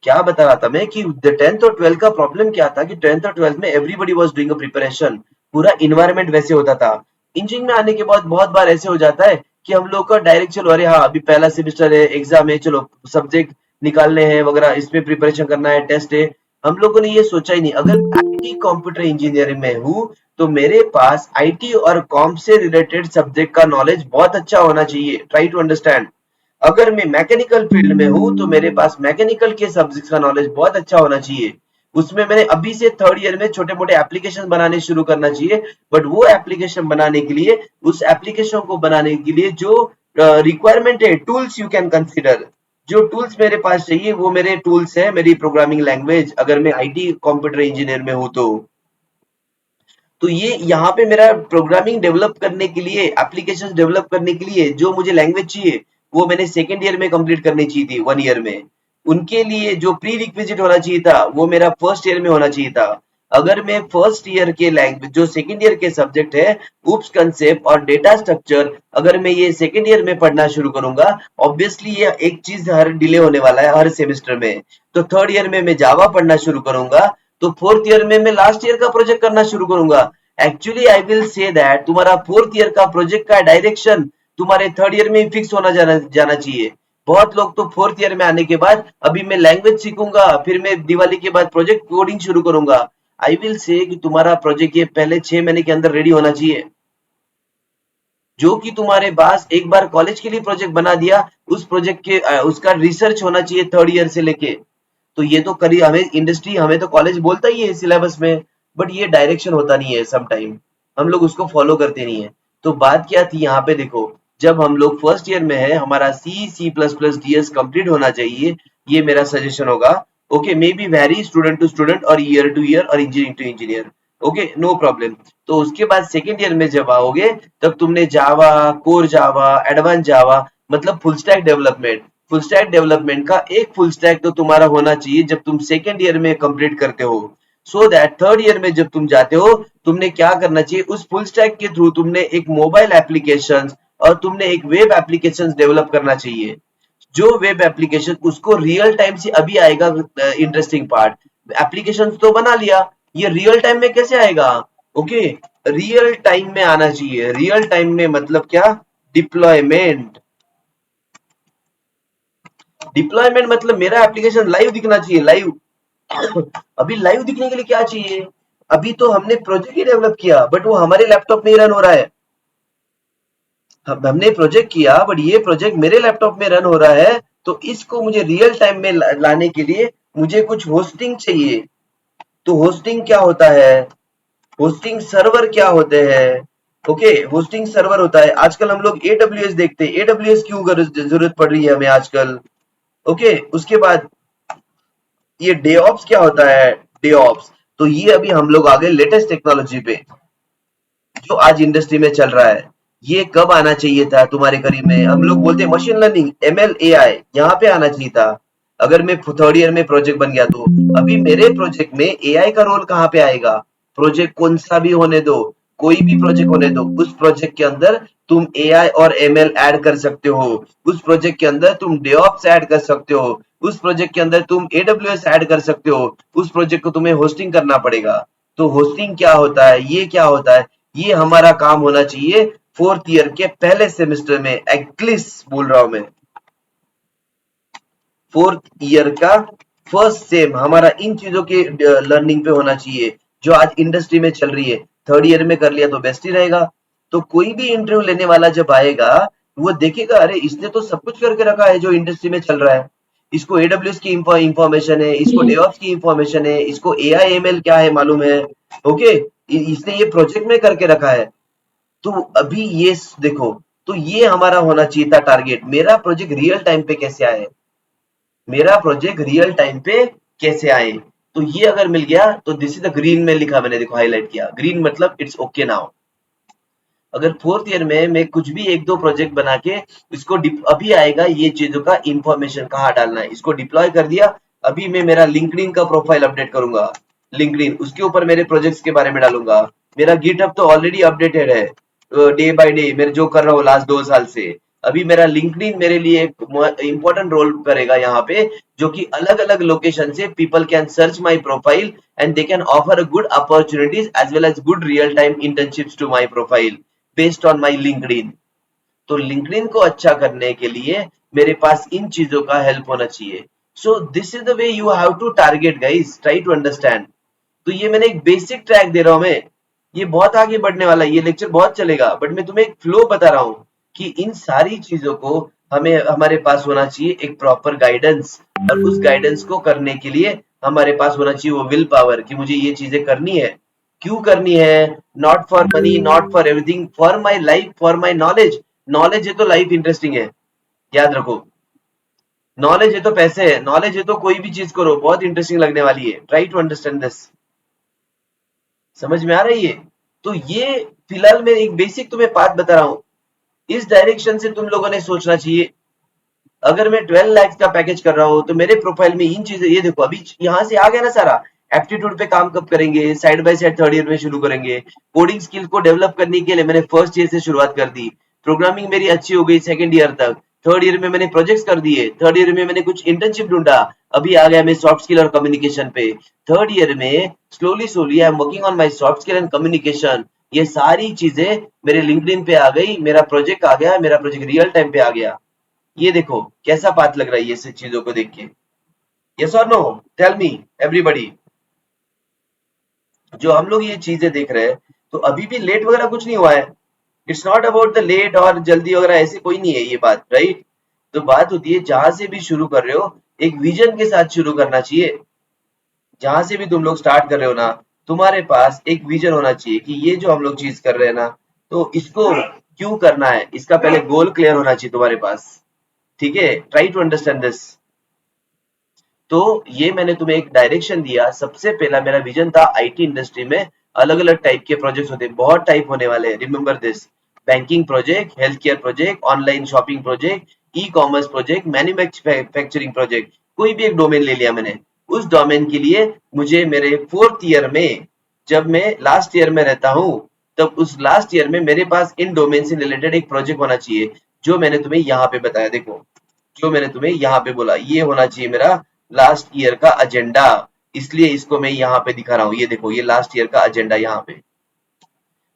क्या बता रहा था मैं कि 10th और 12th का प्रॉब्लम क्या था कि 10th और 12th में everybody was doing a preparation. पूरा इन्वायरमेंट वैसे होता था। इंजीनियरिंग में आने के बाद बहुत बार ऐसे हो जाता है कि हम लोग का डायरेक्ट चलो, अरे हाँ अभी पहला सेमेस्टर है, एग्जाम है, चलो सब्जेक्ट निकालने हैं वगैरह, इसमें प्रिपरेशन करना है, टेस्ट है। हम लोगों ने ये सोचा ही नहीं, अगर आईटी कंप्यूटर इंजीनियरिंग में हूँ तो मेरे पास आईटी और कॉम से रिलेटेड सब्जेक्ट का नॉलेज बहुत अच्छा होना चाहिए। Try to understand. अगर मैं मैकेनिकल फील्ड में हूँ तो मेरे पास मैकेनिकल के सब्जेक्ट का नॉलेज बहुत अच्छा होना चाहिए। उसमें मैंने अभी से 3rd ईयर में छोटे मोटे एप्लीकेशन बनाने शुरू करना चाहिए। बट वो एप्लीकेशन बनाने के लिए, उस एप्लीकेशन को बनाने के लिए जो रिक्वायरमेंट है, टूल्स यू कैन कंसिडर, जो टूल्स मेरे पास चाहिए वो मेरे टूल्स है, मेरी प्रोग्रामिंग लैंग्वेज, अगर मैं आईटी कंप्यूटर इंजीनियर में हूँ तो ये यहाँ पे मेरा प्रोग्रामिंग डेवलप करने के लिए, एप्लीकेशंस डेवलप करने के लिए जो मुझे लैंग्वेज चाहिए, वो मैंने 2nd ईयर में कंप्लीट करनी चाहिए थी, 1 ईयर में। उनके लिए जो प्री रिक्विजिट होना चाहिए था वो मेरा 1st ईयर में होना चाहिए था। अगर मैं 1st ईयर के लैंग्वेज, जो 2nd ईयर के सब्जेक्ट है, उप्स कंसेप्ट और डेटा स्ट्रक्चर, अगर मैं ये 2nd ईयर में पढ़ना शुरू करूंगा, ऑब्वियसली ये एक चीज हर डिले होने वाला है हर सेमेस्टर में। तो 3rd ईयर में मैं जावा पढ़ना शुरू करूंगा, तो 4th ईयर में मैं लास्ट ईयर का प्रोजेक्ट करना शुरू करूंगा। Actually I will say that तुम्हारा 4th ईयर का प्रोजेक्ट का डायरेक्शन तुम्हारे 3rd ईयर में ही फिक्स होना जाना चाहिए। बहुत लोग तो 4th ईयर में आने के बाद अभी मैं लैंग्वेज सीखूंगा, फिर मैं दिवाली के बाद प्रोजेक्ट कोडिंग शुरू करूंगा। आई विल से कि तुम्हारा प्रोजेक्ट ये पहले 6 महीने के अंदर रेडी होना चाहिए। जो कि तुम्हारे पास एक बार कॉलेज के लिए प्रोजेक्ट बना दिया, उस प्रोजेक्ट के उसका रिसर्च होना चाहिए 3rd ईयर से लेके। तो ये तो करी हमें इंडस्ट्री, हमें तो कॉलेज बोलता ही है सिलेबस में, बट ये डायरेक्शन होता नहीं है सम टाइम, हम लोग उसको फॉलो करते नहीं है। तो बात क्या थी यहाँ पे देखो, जब हम लोग फर्स्ट ईयर में है, हमारा C++ DS कंप्लीट होना चाहिए, ये मेरा सजेशन होगा। Okay, may be vary student to student और ईयर टू ईयर और engineering to engineer, okay no problem. तो उसके बाद सेकेंड ईयर में जब आओगे, तब तुमने जावा, कोर जावा, एडवांस जावा, मतलब फुल स्टैक डेवलपमेंट का एक फुल स्टैक तो तुम्हारा होना चाहिए जब तुम सेकेंड ईयर में कंप्लीट करते हो। सो दैट थर्ड ईयर में जब तुम जाते हो, तुमने क्या करना चाहिए, उस फुल स्टैक के थ्रू तुमने एक मोबाइल एप्लीकेशन और तुमने एक वेब एप्लीकेशन डेवलप करना चाहिए। जो वेब एप्लीकेशन उसको रियल टाइम से अभी आएगा, इंटरेस्टिंग पार्ट, एप्लीकेशन तो बना लिया, ये रियल टाइम में कैसे आएगा? ओके, रियल टाइम में आना चाहिए। रियल टाइम में मतलब क्या? डिप्लॉयमेंट। डिप्लॉयमेंट मतलब मेरा एप्लीकेशन लाइव दिखना चाहिए, लाइव। अभी लाइव दिखने के लिए क्या चाहिए? अभी तो हमने प्रोजेक्ट ही डेवलप किया, बट वो हमारे लैपटॉप में ही रन हो रहा है। हमने प्रोजेक्ट किया, बट ये प्रोजेक्ट मेरे लैपटॉप में रन हो रहा है, तो इसको मुझे रियल टाइम में लाने के लिए मुझे कुछ होस्टिंग चाहिए। तो होस्टिंग क्या होता है? होस्टिंग सर्वर क्या होते हैं? ओके, होस्टिंग सर्वर होता है। आजकल हम लोग AWS देखते हैं, AWS क्यों जरूरत पड़ रही है हमें आजकल? ओके, उसके बाद ये डेऑप्स क्या होता है? डेऑप्स, तो ये अभी हम लोग आ गए लेटेस्ट टेक्नोलॉजी पे, जो आज इंडस्ट्री में चल रहा है। ये कब आना चाहिए था तुम्हारे करीब में? हम लोग बोलते हैं मशीन लर्निंग, ML AI, यहाँ पे आना चाहिए था। अगर मैं थर्ड ईयर में प्रोजेक्ट बन गया तो अभी मेरे प्रोजेक्ट में AI का रोल कहाँ पे आएगा? प्रोजेक्ट कौन सा भी होने दो, कोई भी प्रोजेक्ट होने दो, उस प्रोजेक्ट के अंदर तुम AI और ML ऐड कर सकते हो। उस प्रोजेक्ट के अंदर तुम डेऑप्स ऐड कर सकते हो। उस प्रोजेक्ट के अंदर तुम AWS ऐड कर सकते हो। उस प्रोजेक्ट को तुम्हें होस्टिंग करना पड़ेगा। तो होस्टिंग क्या होता है, ये क्या होता है, ये हमारा काम होना चाहिए फोर्थ ईयर के पहले सेमेस्टर में। एटलीस्ट बोल रहा हूं मैं, फोर्थ ईयर का फर्स्ट सेम हमारा इन चीजों के लर्निंग पे होना चाहिए, जो आज इंडस्ट्री में चल रही है। थर्ड ईयर में कर लिया तो बेस्ट ही रहेगा। तो कोई भी इंटरव्यू लेने वाला जब आएगा, वो देखेगा अरे इसने तो सब कुछ करके रखा है जो इंडस्ट्री में चल रहा है। इसको AWS की इंफॉर्मेशन है, इसको डेवऑप्स की इंफॉर्मेशन है, इसको AI ML क्या है मालूम है। ओके, इसने ये प्रोजेक्ट में करके रखा है। तो अभी ये देखो, तो ये हमारा होना चाहिए था टारगेट, मेरा प्रोजेक्ट रियल टाइम पे कैसे आए, मेरा प्रोजेक्ट रियल टाइम पे कैसे आए। तो ये अगर मिल गया तो दिस इज द ग्रीन में लिखा मैंने, देखो हाईलाइट किया ग्रीन, मतलब इट्स ओके नाउ। अगर फोर्थ ईयर में मैं कुछ भी एक दो प्रोजेक्ट बना के इसको अभी आएगा, ये चीजों का इंफॉर्मेशन कहाँ डालना है, इसको डिप्लॉय कर दिया। अभी मैं मेरा लिंक्डइन का प्रोफाइल अपडेट करूंगा, लिंक्डइन उसके ऊपर मेरे प्रोजेक्ट्स के बारे में डालूंगा। मेरा गिटहब तो ऑलरेडी अपडेटेड है, डे बाय डे मैं जो कर रहा हूँ लास्ट 2 साल से। अभी मेरा लिंक्डइन मेरे लिए एक इंपॉर्टेंट रोल करेगा यहाँ पे, जो कि अलग अलग लोकेशन से people can search my profile and they can offer good opportunities as well as good real time internships to my profile based on my LinkedIn. तो लिंक्डइन को अच्छा करने के लिए मेरे पास इन चीजों का हेल्प होना चाहिए। So this is the way you have to target guys, try to understand. तो ये मैंने एक बेसिक ट्रैक दे रहा हूं मैं, ये बहुत आगे बढ़ने वाला है, ये लेक्चर बहुत चलेगा, बट मैं तुम्हें एक फ्लो बता रहा हूँ कि इन सारी चीजों को हमें हमारे पास होना चाहिए एक प्रॉपर गाइडेंस, और उस गाइडेंस को करने के लिए हमारे पास होना चाहिए वो विल पावर कि मुझे ये चीजें करनी है। क्यों करनी है? Not for money, not for everything, for my life, for my knowledge. Knowledge है तो लाइफ इंटरेस्टिंग है, याद रखो। नॉलेज है तो पैसे है, नॉलेज है तो कोई भी चीज करो बहुत इंटरेस्टिंग लगने वाली है। ट्राई टू अंडरस्टैंड दिस, समझ में आ रही है? तो ये फिलहाल मैं एक बेसिक तुम्हें बात बता रहा हूं, इस डायरेक्शन से तुम लोगों ने सोचना चाहिए। अगर मैं 12 लाख का पैकेज कर रहा हूं तो मेरे प्रोफाइल में इन चीजें, ये देखो अभी यहां से आ गया ना सारा। एप्टीट्यूड पे काम कब करेंगे? Side by side third year में शुरू करेंगे। कोडिंग स्किल को डेवलप करने के लिए मैंने फर्स्ट ईयर से शुरुआत कर दी। प्रोग्रामिंग मेरी अच्छी हो गई सेकंड ईयर तक। थर्ड ईयर में मैंने प्रोजेक्ट्स कर दिए। थर्ड ईयर में मैंने कुछ इंटर्नशिप ढूंढा, अभी आ गया मैं सॉफ्ट स्किल और कम्युनिकेशन पे। थर्ड ईयर में slowly slowly I am working on my soft skill and communication. ये सारी चीजें मेरे लिंक्डइन पे आ गई, मेरा प्रोजेक्ट आ गया, मेरा प्रोजेक्ट रियल टाइम पे आ गया। ये देखो कैसा बात लग रहा है ये सब चीजों को देख के। यस और नो? Tell me everybody. जो हम लोग ये चीजें देख रहे हैं, तो अभी भी लेट वगैरह कुछ नहीं हुआ है। It's not about the late और जल्दी वगैरह, ऐसे कोई नहीं है ये बात, राइट? तो बात होती है जहां से भी शुरू कर रहे हो, एक विजन के साथ शुरू करना चाहिए। जहां से भी तुम लोग स्टार्ट कर रहे हो ना, तुम्हारे पास एक विजन होना चाहिए कि ये जो हम लोग चीज कर रहे हैं ना, तो इसको क्यों करना है, इसका पहले गोल क्लियर होना चाहिए तुम्हारे पास। ठीक है, ट्राई टू अंडरस्टैंड दिस। तो ये मैंने तुम्हें एक डायरेक्शन दिया। सबसे पहला मेरा विजन था आईटी इंडस्ट्री में अलग अलग टाइप के प्रोजेक्ट्स होते हैं, बहुत टाइप होने वाले हैं, remember this. Banking project, health care project, online shopping project, e commerce project, manufacturing project, कोई भी एक डोमेन ले लिया मैंने। उस डोमेन के लिए मुझे मेरे 4th ईयर में, जब मैं लास्ट ईयर में रहता हूँ, तब उस लास्ट ईयर में मेरे पास इन डोमेन से रिलेटेड एक प्रोजेक्ट होना चाहिए, जो मैंने तुम्हें यहाँ पे बताया। देखो, जो मैंने तुम्हें यहाँ पे बोला, ये होना चाहिए मेरा लास्ट ईयर का एजेंडा। इसलिए इसको मैं यहाँ पे दिखा रहा हूँ। ये देखो, ये लास्ट ईयर का एजेंडा यहाँ पे।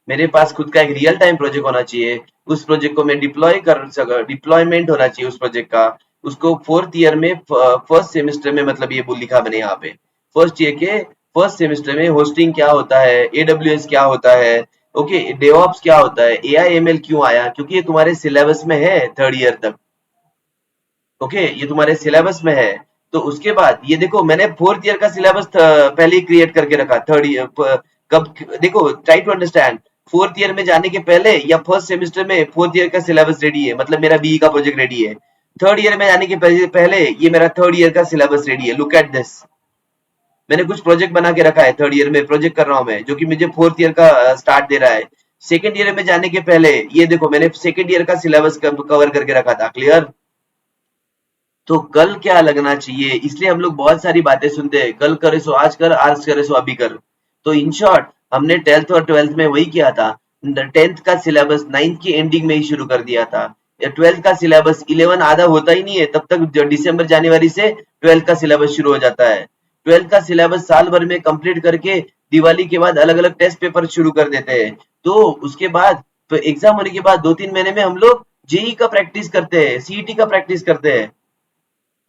मेरे पास खुद का एक रियल टाइम प्रोजेक्ट होना चाहिए। उस प्रोजेक्ट को मैं डिप्लॉयमेंट होना चाहिए उस प्रोजेक्ट का। उसको 4th ईयर में फर्स्ट सेमेस्टर में, मतलब ये लिखा मैंने यहाँ पे, फर्स्ट ईयर के फर्स्ट सेमेस्टर में होस्टिंग क्या होता है, एडब्ल्यूएस क्या होता है, ओके, डेवऑप्स क्या होता है, एआईएमएल क्यों आया, क्योंकि ये तुम्हारे सिलेबस में है 3rd ईयर तक। ओके, ये तुम्हारे सिलेबस में है। तो उसके बाद ये देखो, मैंने 4th ईयर का सिलेबस पहले ही क्रिएट करके रखा। 3rd ईयर कब, देखो, try to understand. 4th year में जाने के पहले या फर्स्ट सेमेस्टर में 4th ईयर का सिलेबस रेडी है, मतलब मेरा बीई का प्रोजेक्ट रेडी है। 3rd ईयर में जाने के पहले ये मेरा 3rd ईयर का सिलेबस रेडी है। लुक एट दिस, मैंने कुछ प्रोजेक्ट बना के रखा है। 3rd ईयर में प्रोजेक्ट कर रहा हूँ मैं, जो कि मुझे 4th ईयर का स्टार्ट दे रहा है। 2nd ईयर में जाने के पहले ये देखो, मैंने 2nd ईयर का सिलेबस कवर करके रखा था। क्लियर? तो कल क्या लगना चाहिए, इसलिए हम लोग बहुत सारी बातें सुनते हैं, कल करे सो आज कर, आज करे सो अभी कर। तो इन शॉर्ट, हमने 10th और 12th में वही किया था। 10th का सिलेबस 9th की एंडिंग में ही शुरू कर दिया था। 12th का सिलेबस 11 आधा होता ही नहीं है, तब तक दिसंबर जनवरी से 12th का सिलेबस शुरू हो जाता है। 12th का सिलेबस साल भर में कंप्लीट करके दिवाली के बाद अलग अलग टेस्ट पेपर शुरू कर देते हैं। तो उसके बाद एग्जाम होने के बाद 2-3 महीने में हम लोग जेई का प्रैक्टिस करते हैं, सीईटी का प्रैक्टिस करते हैं।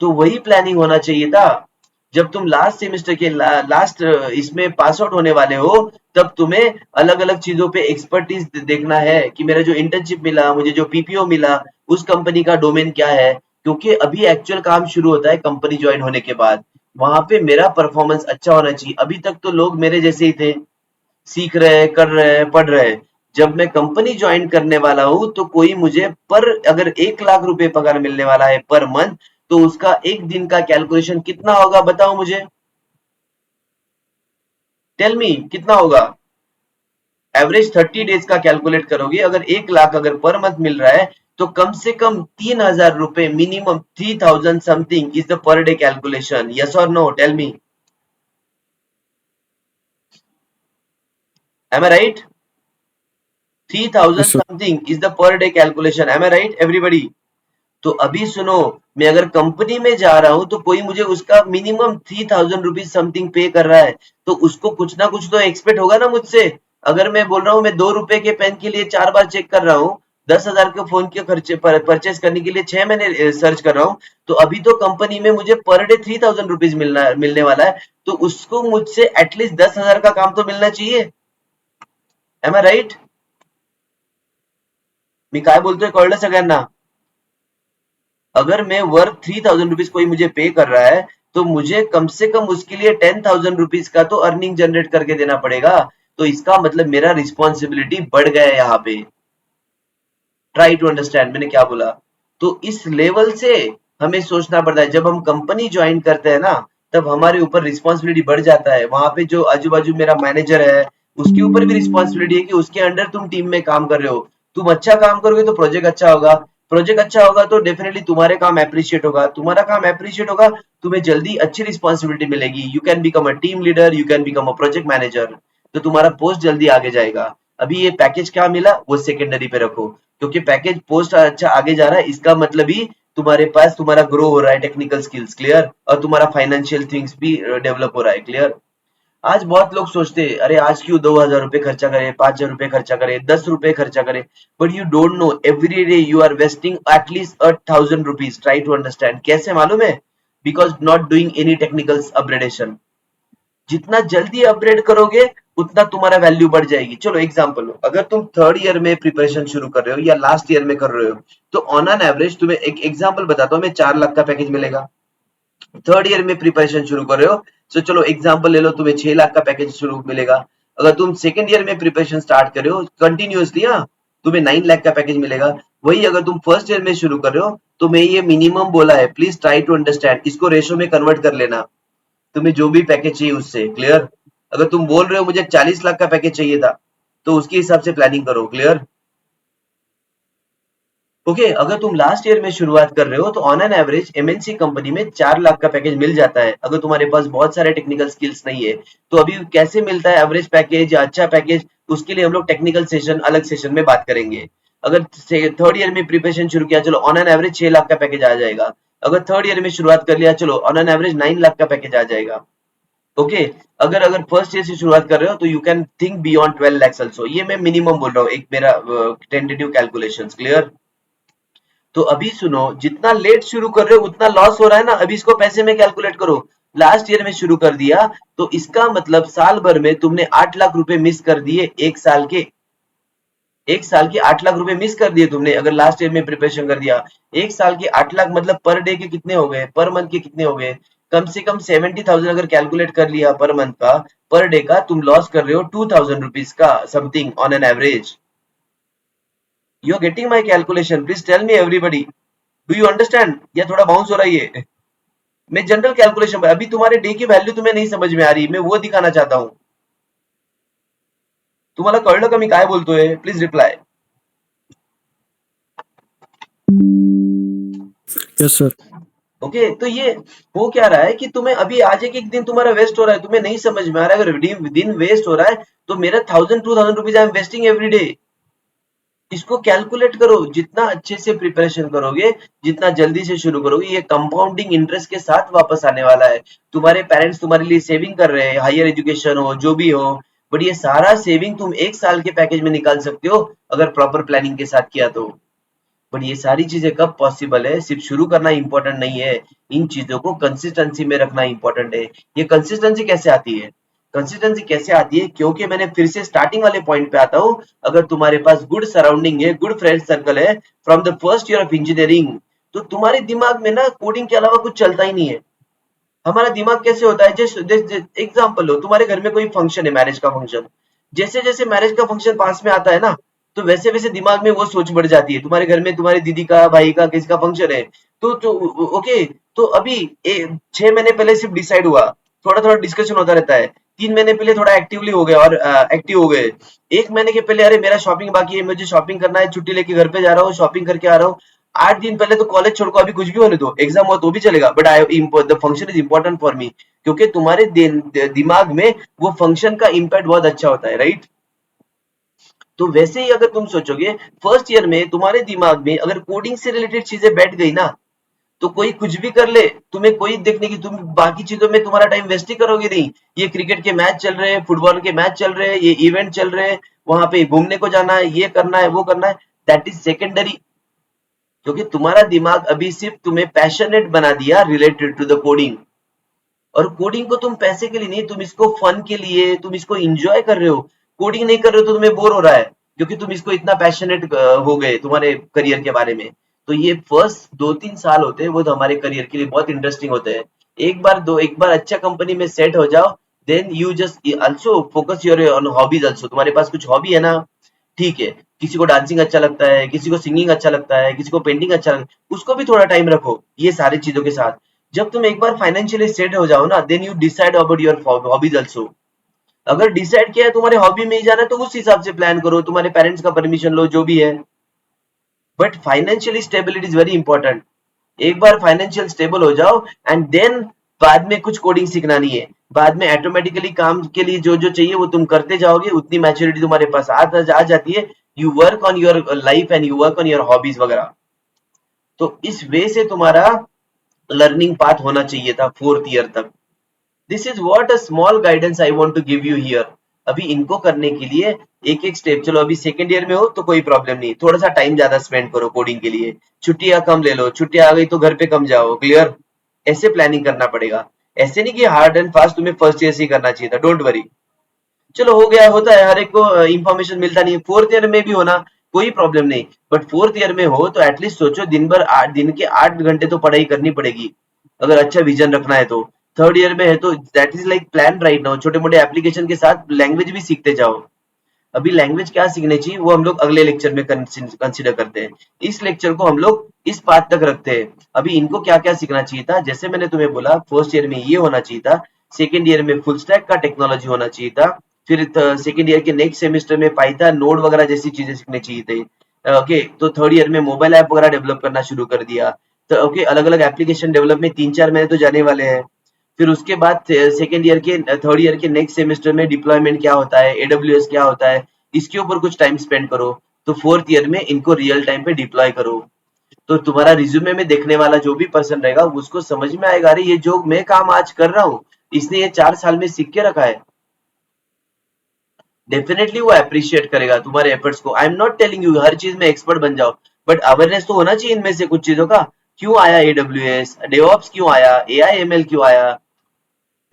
तो वही प्लानिंग होना चाहिए था। जब तुम लास्ट सेमेस्टर के लास्ट इसमें पास आउट होने वाले हो, तब तुम्हें अलग अलग चीजों पे एक्सपर्टीज देखना है कि मेरा जो इंटर्नशिप मिला, मुझे जो पीपीओ मिला, उस कंपनी का डोमेन क्या है। क्योंकि अभी एक्चुअल काम शुरू होता है कंपनी ज्वाइन होने के बाद। वहां पे मेरा परफॉर्मेंस अच्छा होना चाहिए। अभी तक तो लोग मेरे जैसे ही थे, सीख रहे हैं, कर रहे हैं, पढ़ रहे हैं। जब मैं कंपनी ज्वाइन करने वाला हूँ, तो कोई मुझे अगर 1 लाख रुपए पगार मिलने वाला है पर मंथ, तो उसका एक दिन का कैलकुलेशन कितना होगा, बताओ मुझे। टेल मी, कितना होगा? एवरेज 30 डेज का कैलकुलेट करोगे, अगर 1 लाख अगर पर मंथ मिल रहा है, तो कम से कम 3,000 रुपए, minimum 3,000 something is the per day calculation. Yes और no? Tell me, am I right? 3,000 Yes, sir. Something is the per day calculation. Am I right everybody? तो अभी सुनो, मैं अगर कंपनी में जा रहा हूं, तो कोई मुझे उसका मिनिमम 3,000 रुपीज समथिंग पे कर रहा है, तो उसको कुछ ना कुछ तो एक्सपेक्ट होगा ना मुझसे। अगर मैं बोल रहा हूँ मैं 2 रुपए के पेन के लिए 4 बार चेक कर रहा हूँ, 10,000 के फोन के खर्चे परचेस करने के लिए 6 महीने सर्च कर रहा हूँ, तो अभी तो कंपनी में मुझे पर डे 3,000 रुपीज मिलने वाला है। तो उसको मुझसे एटलीस्ट 10,000 का काम तो मिलना चाहिए। M I right? मी काय बोलतोय कळलं सगळ्यांना? अगर मैं वर्क 3,000 रुपीज कोई मुझे पे कर रहा है, तो मुझे कम से कम उसके लिए 10,000 रुपीज का तो अर्निंग जनरेट करके देना पड़ेगा। तो इसका मतलब मेरा रिस्पॉन्सिबिलिटी बढ़ गया है यहाँ पे। ट्राई टू अंडरस्टैंड मैंने क्या बोला। तो इस लेवल से हमें सोचना पड़ता है। जब हम कंपनी ज्वाइन करते हैं ना, तब हमारे ऊपर रिस्पॉन्सिबिलिटी बढ़ जाता है। वहां पे जो आजू बाजू मेरा मैनेजर है, उसके ऊपर भी रिस्पॉन्सिबिलिटी है कि उसके अंडर तुम टीम में काम कर रहे हो। तुम अच्छा काम करोगे तो प्रोजेक्ट अच्छा होगा, प्रोजेक्ट अच्छा होगा तो डेफिनेटली तुम्हारे काम अप्रिशिएट होगा, तुम्हारा काम अप्रिशिएट होगा, तुम्हें जल्दी अच्छी रिस्पॉन्सिबिलिटी मिलेगी। You can become a team leader, you can become a project manager. तो तुम्हारा पोस्ट जल्दी आगे जाएगा। अभी ये पैकेज क्या मिला वो सेकेंडरी पे रखो, क्योंकि पैकेज पोस्ट अच्छा आगे जा रहा है, इसका मतलब ही तुम्हारे पास तुम्हारा ग्रो हो रहा है टेक्निकल स्किल्स। क्लियर? और तुम्हारा फाइनेंशियल थिंग्स भी डेवलप हो रहा है। क्लियर? आज बहुत लोग सोचते हैं, अरे आज क्यों 2,000 रुपए खर्चा करे, 5,000 रुपए खर्चा करे, 10 रुपए खर्चा करे, but you don't know every day you are wasting at least 1,000 rupees. Try to understand कैसे, मालूम है? Because not doing any technical upgradation. जितना जल्दी अपग्रेड करोगे, उतना तुम्हारा वैल्यू बढ़ जाएगी। चलो एग्जांपल लो, अगर तुम 3rd ईयर में प्रिपरेशन शुरू कर रहे हो या लास्ट ईयर में कर रहे हो, तो ऑन एन एवरेज तुम्हें एक एग्जांपल बताता हूं मैं, 4 लाख का पैकेज मिलेगा। थर्ड ईयर में प्रिपरेशन शुरू कर रहे हो, तो चलो एग्जांपल ले लो, तुम्हें 6 लाख का पैकेज शुरू मिलेगा। अगर तुम सेकंड ईयर में प्रिपरेशन स्टार्ट कर रहे हो कंटिन्यूअसली, हाँ, तुम्हें 9 लाख का पैकेज मिलेगा। वही अगर तुम फर्स्ट ईयर में शुरू कर रहे हो, तो मैं ये मिनिमम बोला है, प्लीज ट्राई टू अंडरस्टैंड, इसको रेशो में कन्वर्ट कर लेना, तुम्हें जो भी पैकेज चाहिए उससे। क्लियर? अगर तुम बोल रहे हो मुझे 40 लाख का पैकेज चाहिए था, तो उसके हिसाब से प्लानिंग करो। क्लियर? ओके, अगर तुम लास्ट ईयर में शुरुआत कर रहे हो, तो on an average MNC company में 4 लाख का पैकेज मिल जाता है, अगर तुम्हारे पास बहुत सारे टेक्निकल स्किल्स नहीं है। तो अभी कैसे मिलता है एवरेज पैकेज या अच्छा पैकेज, उसके लिए हम लोग टेक्निकल सेशन अलग सेशन में बात करेंगे। अगर थर्ड ईयर में प्रिपरेशन शुरू किया, चलो ऑन एन एवरेज 6 लाख का पैकेज आ जाएगा। अगर थर्ड ईयर में शुरुआत कर लिया, चलो ऑन एन एवरेज 9 लाख का पैकेज आ जाएगा। ओके, अगर अगर फर्स्ट ईयर से शुरुआत कर रहे हो, तो you can think beyond 12 lakhs also. ये मैं मिनिमम बोल रहा हूँ, एक मेरा टेंटेटिव कैलकुलेशंस। क्लियर? तो अभी सुनो, जितना लेट शुरू कर रहे हो उतना लॉस हो रहा है ना, अभी इसको पैसे में कैलकुलेट करो। लास्ट ईयर में शुरू कर दिया, तो इसका मतलब साल भर में तुमने 8 लाख रुपए मिस कर दिए, एक साल के 8 लाख रुपए मिस कर दिए तुमने, अगर लास्ट ईयर में प्रिपरेशन कर दिया। एक साल के 8 लाख मतलब पर डे के कितने हो गए, पर मंथ के कितने हो गए, कम से कम 70,000 अगर कैलकुलेट कर लिया पर मंथ का, पर डे का तुम लॉस कर रहे हो 2,000 रुपीज का something on an average. You are getting my calculation? Please tell me everybody, do you understand? या थोड़ा बाउंस हो रहा है ये? मैं जनरल कैलकुलेशन, अभी तुम्हारे डे की वैल्यू तुम्हें नहीं समझ में आ रही, मैं वो दिखाना चाहता हूँ। तुम्हाला कळलं का मी काय बोलतोय? Please reply. Yes sir. Okay, तो ये हो क्या रहा है कि तुम्हें अभी आज एक दिन तुम्हारा वेस्ट हो रहा है, तुम्हें नहीं समझ में आ रहा है। अगर दिन वेस्ट हो रहा है, तो मेरा 1,000-2,000 rupees I am wasting every day. इसको कैलकुलेट करो, जितना अच्छे से प्रिपरेशन करोगे, जितना जल्दी से शुरू करोगे, ये कंपाउंडिंग इंटरेस्ट के साथ वापस आने वाला है। तुम्हारे पेरेंट्स तुम्हारे लिए सेविंग कर रहे हैं, हायर एजुकेशन हो जो भी हो, बट ये सारा सेविंग तुम एक साल के पैकेज में निकाल सकते हो, अगर प्रॉपर प्लानिंग के साथ किया तो। बट ये सारी चीजें कब पॉसिबल है? सिर्फ शुरू करना इंपॉर्टेंट नहीं है, इन चीजों को कंसिस्टेंसी में रखना इंपॉर्टेंट है। ये कंसिस्टेंसी कैसे आती है? कंसिस्टेंसी कैसे आती है, क्योंकि मैंने फिर से स्टार्टिंग वाले पॉइंट पे आता हूँ। अगर तुम्हारे पास गुड सराउंडिंग है, गुड फ्रेंड सर्कल है from the first year of engineering, तो तुम्हारे दिमाग में ना कोडिंग के अलावा कुछ चलता ही नहीं है। हमारा दिमाग कैसे होता है, जैसे एग्जाम्पल लो, तुम्हारे घर में कोई फंक्शन है, मैरिज का फंक्शन, जैसे जैसे मैरिज का फंक्शन पास में आता है ना, तो वैसे वैसे दिमाग में वो सोच बढ़ जाती है। तुम्हारे घर में तुम्हारी दीदी का, भाई का, किसी का फंक्शन है, तो ओके, तो अभी 6 महीने पहले सिर्फ डिसाइड हुआ, थोड़ा थोड़ा डिस्कशन होता रहता है। 3 महीने पहले थोड़ा एक्टिवली हो गए और एक्टिव हो गए। 1 महीने के पहले, अरे मेरा शॉपिंग बाकी है, मुझे शॉपिंग करना है, छुट्टी लेके घर पे जा रहा हूँ, शॉपिंग करके आ रहा हूँ। 8 दिन पहले तो कॉलेज छोड़ को, अभी कुछ भी होने दो, एग्जाम हो तो भी चलेगा, but I the function is important for me, क्योंकि तुम्हारे दिमाग में वो फंक्शन का इम्पैक्ट बहुत अच्छा होता है, राइट? तो वैसे ही अगर तुम सोचोगे, फर्स्ट ईयर में तुम्हारे दिमाग में अगर कोडिंग से रिलेटेड चीजें बैठ गई ना, तो कोई कुछ भी कर ले, तुम्हें कोई देखने की, तुम बाकी चीजों में तुम्हारा टाइम वेस्ट ही करोगे नहीं। ये क्रिकेट के मैच चल रहे हैं, फुटबॉल के मैच चल रहे हैं, ये इवेंट चल रहे हैं, वहां पे घूमने को जाना है, ये करना है, वो करना है, दैट इज सेकेंडरी। क्योंकि तुम्हारा दिमाग अभी सिर्फ तुम्हें पैशनेट बना दिया रिलेटेड टू द कोडिंग। और कोडिंग को तुम पैसे के लिए नहीं, तुम इसको फन के लिए, तुम इसको एंजॉय कर रहे हो। कोडिंग नहीं कर रहे हो तो तुम्हें बोर हो रहा है, क्योंकि तुम इसको इतना पैशनेट हो गए तुम्हारे करियर के बारे में। तो ये फर्स्ट 2-3 साल होते हैं, वो तो हमारे करियर के लिए बहुत इंटरेस्टिंग होते हैं। एक बार अच्छा कंपनी में सेट हो जाओ, then you just also focus your on hobbies also. तुम्हारे पास कुछ हॉबी है ना, ठीक है, किसी को डांसिंग अच्छा लगता है, किसी को सिंगिंग अच्छा लगता है, किसी को पेंटिंग अच्छा लगता है, उसको भी थोड़ा टाइम रखो ये सारी चीजों के साथ। जब तुम एक बार फाइनेंशियली सेट हो जाओ ना, then you decide about your hobbies also. अगर डिसाइड किया है तुम्हारे हॉबी में ही जाना है, तो उस हिसाब से प्लान करो, तुम्हारे पेरेंट्स का परमिशन लो, जो भी है। But financially stability is very important. एक बार फाइनेंशियल स्टेबल हो जाओ, एंड देन बाद में कुछ कोडिंग सीखना नहीं है। बाद में ऑटोमेटिकली काम के लिए जो जो चाहिए वो तुम करते जाओगे, उतनी मैच्योरिटी तुम्हारे पास आ जाती है। You work on your life and you work on your hobbies वगैरह। तो इस वे से तुम्हारा लर्निंग पाथ होना चाहिए था 4th ईयर तक। This is what a small guidance I want to give you here. अभी इनको करने के लिए एक एक स्टेप, चलो अभी सेकंड ईयर में हो तो कोई प्रॉब्लम नहीं, थोड़ा सा टाइम ज्यादा स्पेंड करो कोडिंग के लिए, छुट्टियां कम ले लो, छुट्टियां आ गई तो घर पे कम जाओ। क्लियर? ऐसे प्लानिंग करना पड़ेगा, ऐसे नहीं कि हार्ड एंड फास्ट तुम्हें फर्स्ट ईयर से ही करना चाहिए था। डोंट वरी, चलो हो गया, होता है, हर एक को इंफॉर्मेशन मिलता नहीं है। 4th ईयर में भी होना कोई प्रॉब्लम नहीं, बट 4th ईयर में हो तो एटलीस्ट सोचो दिन के 8 घंटे तो पढ़ाई करनी पड़ेगी। अगर अच्छा विजन रखना है तो। थर्ड ईयर में है तो that is like plan right now, छोटे मोटे एप्लीकेशन के साथ लैंग्वेज भी सीखते जाओ। अभी लैंग्वेज क्या सीखनी चाहिए वो हम लोग अगले लेक्चर में कंसिडर करते हैं। इस लेक्चर को हम लोग इस बात तक रखते हैं। अभी इनको क्या क्या सीखना चाहिए था, जैसे मैंने तुम्हें बोला फर्स्ट ईयर में ये होना चाहिए था, सेकेंड ईयर में फुल स्टैक का टेक्नोलॉजी होना चाहिए था, फिर सेकेंड ईयर के नेक्स्ट सेमेस्टर में पाइथन नोड वगैरह जैसी चीजें सीखनी चाहिए थे। ओके, तो थर्ड ईयर में मोबाइल ऐप वगैरह डेवलप करना शुरू कर दिया। तो ओके, अलग अलग एप्लीकेशन डेवलप में 3-4 महीने तो जाने वाले हैं। फिर उसके बाद सेकेंड ईयर के थर्ड ईयर के नेक्स्ट सेमेस्टर में डिप्लॉयमेंट क्या होता है, एडब्ल्यूएस क्या होता है, इसके ऊपर कुछ टाइम स्पेंड करो। तो फोर्थ ईयर में इनको रियल टाइम पे डिप्लॉय करो। तो तुम्हारा रिज्यूमे में देखने वाला जो भी पर्सन रहेगा उसको समझ में आएगा, अरे ये जो मैं काम आज कर रहा हूँ इसने ये 4 साल में सीख के रखा है। डेफिनेटली वो अप्रिशिएट करेगा तुम्हारे एफर्ट्स को। I am not telling you हर चीज में एक्सपर्ट बन जाओ, बट अवेयरनेस तो होना चाहिए इनमें से कुछ चीजों का। क्यों आया एडब्ल्यूएस, डेवऑप्स क्यों आया, एआई एमएल क्यों आया,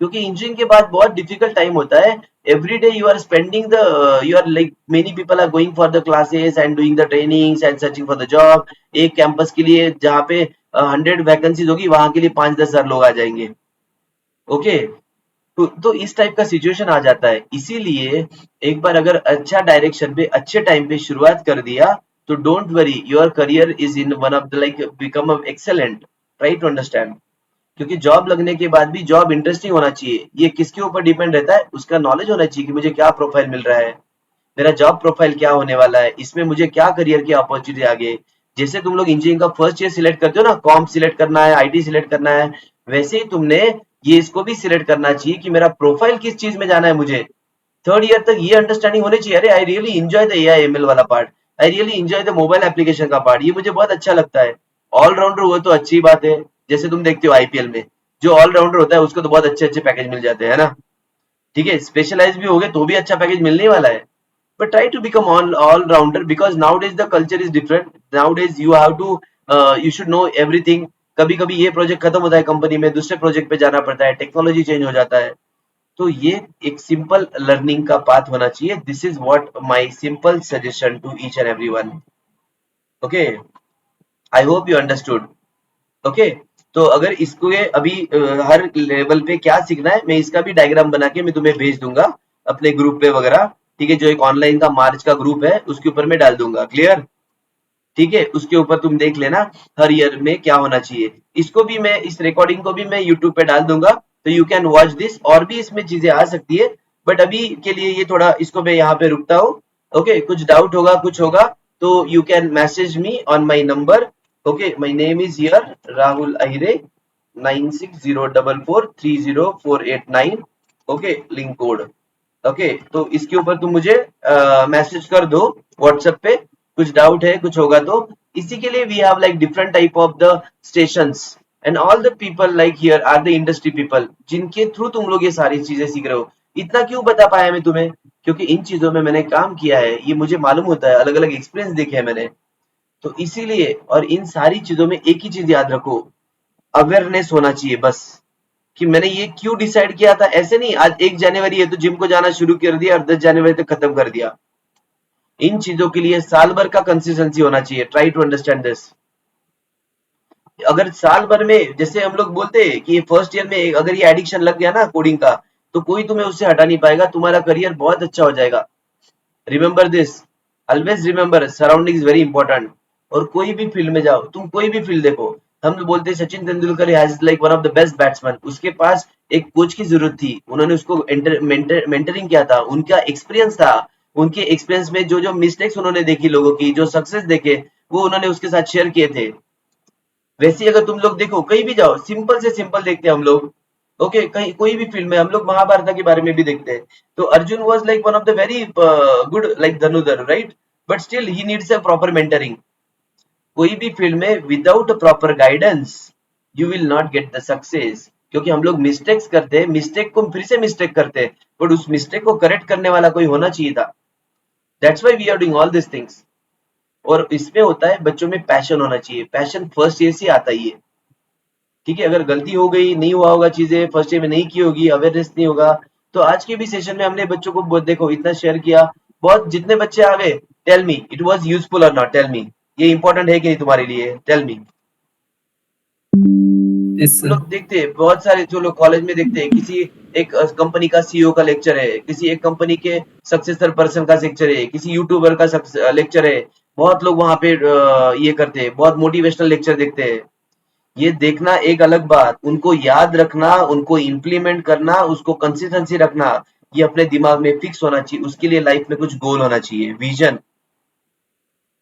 क्योंकि इंजीनियरिंग के बाद बहुत डिफिकल्ट टाइम होता है। Every day you are spending the you are like many people are going for the classes and doing the trainings and searching for the job. एक कैंपस के लिए जहाँ पे 100 वैकेंसीज होगी वहां के लिए 5-10 हजार लोग आ जाएंगे। ओके, तो इस टाइप का सिचुएशन आ जाता है। इसीलिए एक बार अगर अच्छा डायरेक्शन पे अच्छे टाइम पे शुरुआत कर दिया तो don't worry, your career is in one of the like become excellent. Try to understand, क्योंकि जॉब लगने के बाद भी जॉब इंटरेस्टिंग होना चाहिए। ये किसके ऊपर डिपेंड रहता है, उसका नॉलेज होना चाहिए कि मुझे क्या प्रोफाइल मिल रहा है, मेरा जॉब प्रोफाइल क्या होने वाला है, इसमें मुझे क्या करियर की अपॉर्चुनिटी आगे। जैसे तुम लोग इंजीनियरिंग का फर्स्ट ईयर सिलेक्ट करते हो ना, कॉम्प सिलेक्ट करना है, आईटी सिलेक्ट करना है, वैसे ही तुमने ये इसको भी सिलेक्ट करना चाहिए कि मेरा प्रोफाइल किस चीज में जाना है मुझे। थर्ड ईयर तक ये अंडरस्टैंडिंग होनी चाहिए, अरे I really enjoy the AI ML वाला part, I really enjoy the mobile application का पार्ट, ये मुझे बहुत अच्छा लगता है। ऑलराउंडर हुआ तो अच्छी बात है। जैसे तुम देखते हो आईपीएल में जो ऑलराउंडर होता है उसको तो बहुत अच्छे अच्छे पैकेज मिल जाते हैं ना। ठीक है, स्पेशलाइज भी हो गए तो भी अच्छा पैकेज मिलने ही वाला है। but try to become all rounder because nowadays the culture is different. Nowadays you have to you should know everything. कभी कभी ये प्रोजेक्ट खत्म होता है कंपनी में, दूसरे प्रोजेक्ट पे जाना पड़ता है, टेक्नोलॉजी चेंज हो जाता है। तो ये एक सिंपल लर्निंग का पाथ होना चाहिए। This is what my simple suggestion to each and everyone. Okay, I hope you understood. Okay, तो अगर इसको ये अभी हर लेवल पे क्या सीखना है, मैं इसका भी डायग्राम बना के मैं तुम्हें भेज दूंगा अपने ग्रुप पे वगैरह। ठीक है, जो एक ऑनलाइन का मार्च का ग्रुप है उसके ऊपर मैं डाल दूंगा। क्लियर? ठीक है, उसके ऊपर तुम देख लेना हर ईयर में क्या होना चाहिए। इसको भी मैं इस रिकॉर्डिंग को भी मैं यूट्यूब पे डाल दूंगा, तो यू कैन वॉच दिस। और भी इसमें चीजें आ सकती है, बट अभी के लिए ये थोड़ा इसको मैं यहाँ पे रुकता हूँ। ओके, कुछ डाउट होगा कुछ होगा तो you can message me on my number. Okay, my name is here Rahul Ahire, 9604430489। Okay, link code. Okay, तो इसके ऊपर तुम मुझे मैसेज कर दो व्हाट्सएप पे, कुछ डाउट है कुछ होगा तो। इसी के लिए we have like different type of the stations and all the people like here are the industry people, जिनके थ्रू तुम लोग ये सारी चीजें सीख रहे हो। इतना क्यों बता पाया मैं तुम्हें, क्योंकि इन चीजों में मैंने काम किया है, ये मुझे मालूम होता है, अलग अलग एक्सपीरियंस देखे हैं मैंने। तो इसीलिए, और इन सारी चीजों में एक ही चीज याद रखो, अवेयरनेस होना चाहिए बस, कि मैंने ये क्यों डिसाइड किया था। ऐसे नहीं आज 1 जनवरी है तो जिम को जाना शुरू कर दिया और 10 जनवरी तक खत्म कर दिया। इन चीजों के लिए साल भर का कंसिस्टेंसी होना चाहिए। Try to understand this. अगर साल भर में, जैसे हम लोग बोलते हैं कि फर्स्ट ईयर में अगर ये एडिक्शन लग गया ना कोडिंग का, तो कोई तुम्हें उससे हटा नहीं पाएगा, तुम्हारा करियर बहुत अच्छा हो जाएगा। Remember this, always remember, surrounding is very important. और कोई भी फील्ड में जाओ, तुम कोई भी फील्ड देखो, हम तो बोलते हैं Sachin Tendulkar has like one of the best batsman, उसके पास एक कोच की जरूरत थी, उन्होंने उसको मेंटरिंग किया था, उनका एक्सपीरियंस था, उनके एक्सपीरियंस में जो जो मिस्टेक्स उन्होंने देखी लोगों की, जो सक्सेस देखे, वो उन्होंने उसके साथ शेयर किए थे। वैसे ही अगर तुम लोग देखो कहीं भी जाओ, सिंपल से सिंपल देखते हैं हम लोग। ओके, कहीं कोई भी फील्ड में हम लोग महाभारत के बारे में भी देखते हैं, तो Arjun was like one of the very good like धनुधर, right? But still he needs a proper mentoring. कोई भी फील्ड में without proper guidance you will not get the success, क्योंकि हम लोग मिस्टेक्स करते हैं, मिस्टेक को फिर से मिस्टेक करते हैं, बट उस मिस्टेक को करेक्ट करने वाला कोई होना चाहिए था। That's why we are doing all this things. और इसमें होता है बच्चों में पैशन होना चाहिए, पैशन फर्स्ट ईयर से आता ही है। ठीक है, अगर गलती हो गई, नहीं हुआ होगा, चीजें फर्स्ट ईयर में नहीं की होगी, अवेयरनेस नहीं होगा, तो आज के भी सेशन में हमने बच्चों को देखो इतना शेयर किया, बहुत जितने बच्चे आ गए, tell me it was useful और नॉट, टेल मी ये इंपॉर्टेंट है कि नहीं तुम्हारे लिए, टेल मी। यस हम सर। लोग देखते हैं बहुत सारे जो लोग कॉलेज में देखते हैं, किसी एक कंपनी का सीईओ का लेक्चर है, किसी एक कंपनी के सक्सेसर पर्सन का लेक्चर है, किसी यूट्यूबर का लेक्चर है। बहुत लोग वहां पे ये करते हैं, बहुत मोटिवेशनल लेक्चर देखते हैं। ये देखना एक अलग बात, उनको याद रखना, उनको इम्प्लीमेंट करना, उसको कंसिस्टेंसी रखना, ये अपने दिमाग में फिक्स होना चाहिए। उसके लिए लाइफ में कुछ गोल होना चाहिए, विजन।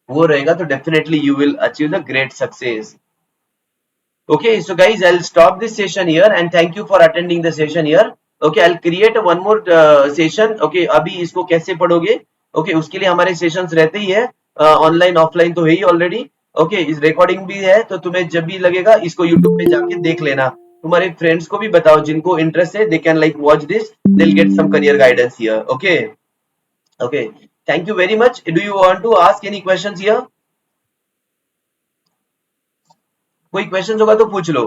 वो रहेगा तो definitely you will achieve the great success. Okay, so guys, I'll stop this session here and thank you for attending the session here. Okay, I'll create one more session. Okay, अभी इसको कैसे पढ़ोगे? Okay, उसके लिए हमारे sessions रहते ही है, online offline तो है ही ऑलरेडी। ओके, इस रिकॉर्डिंग भी है, तो तुम्हें जब भी लगेगा इसको यूट्यूब पे जाके देख लेना। तुम्हारे फ्रेंड्स को भी बताओ जिनको इंटरेस्ट है, they can like watch this, they will get some career guidance here. Okay, okay, thank you very much. Do you want to ask any questions here? कोई क्वेश्चंस होगा तो पूछ लो।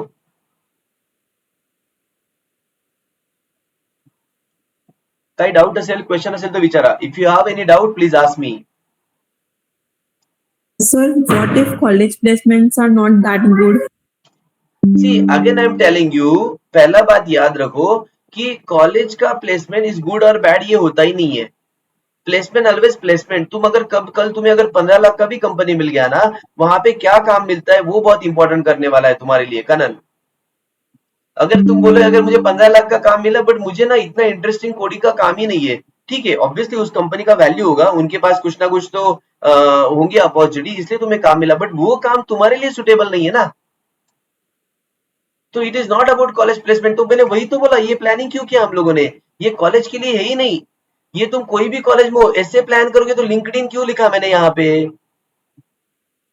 काही डाउट असेल, क्वेश्चन असेल तर विचारा. If you have any doubt please ask me. Sir, what if college placements are not that good? See again I am telling you, पहला बात याद रखो कि कॉलेज का प्लेसमेंट इज गुड और बैड ये होता ही नहीं है। Placement always placement. तुम अगर कब कल तुम्हें अगर 15 लाख का भी कंपनी मिल गया ना, वहां पे क्या काम मिलता है वो बहुत इंपॉर्टेंट करने वाला है तुम्हारे लिए कनन। अगर तुम बोले अगर मुझे 15 लाख का काम मिला बट मुझे ना इतना इंटरेस्टिंग कोडिंग का काम ही नहीं है, ठीक है, ऑब्वियसली उस कंपनी का वैल्यू होगा, उनके पास कुछ ना कुछ तो होंगी अपॉर्चुनिटी, इसलिए तुम्हें काम मिला, बट वो काम तुम्हारे लिए सुटेबल नहीं है ना। तो it is not about college placement. तो मैंने वही तो बोला, ये प्लानिंग क्यों किया हम लोगों ने, ये कॉलेज के लिए है ही नहीं। ये तुम कोई भी कॉलेज में हो ऐसे प्लान करोगे, तो लिंक्डइन क्यों लिखा मैंने यहाँ पे?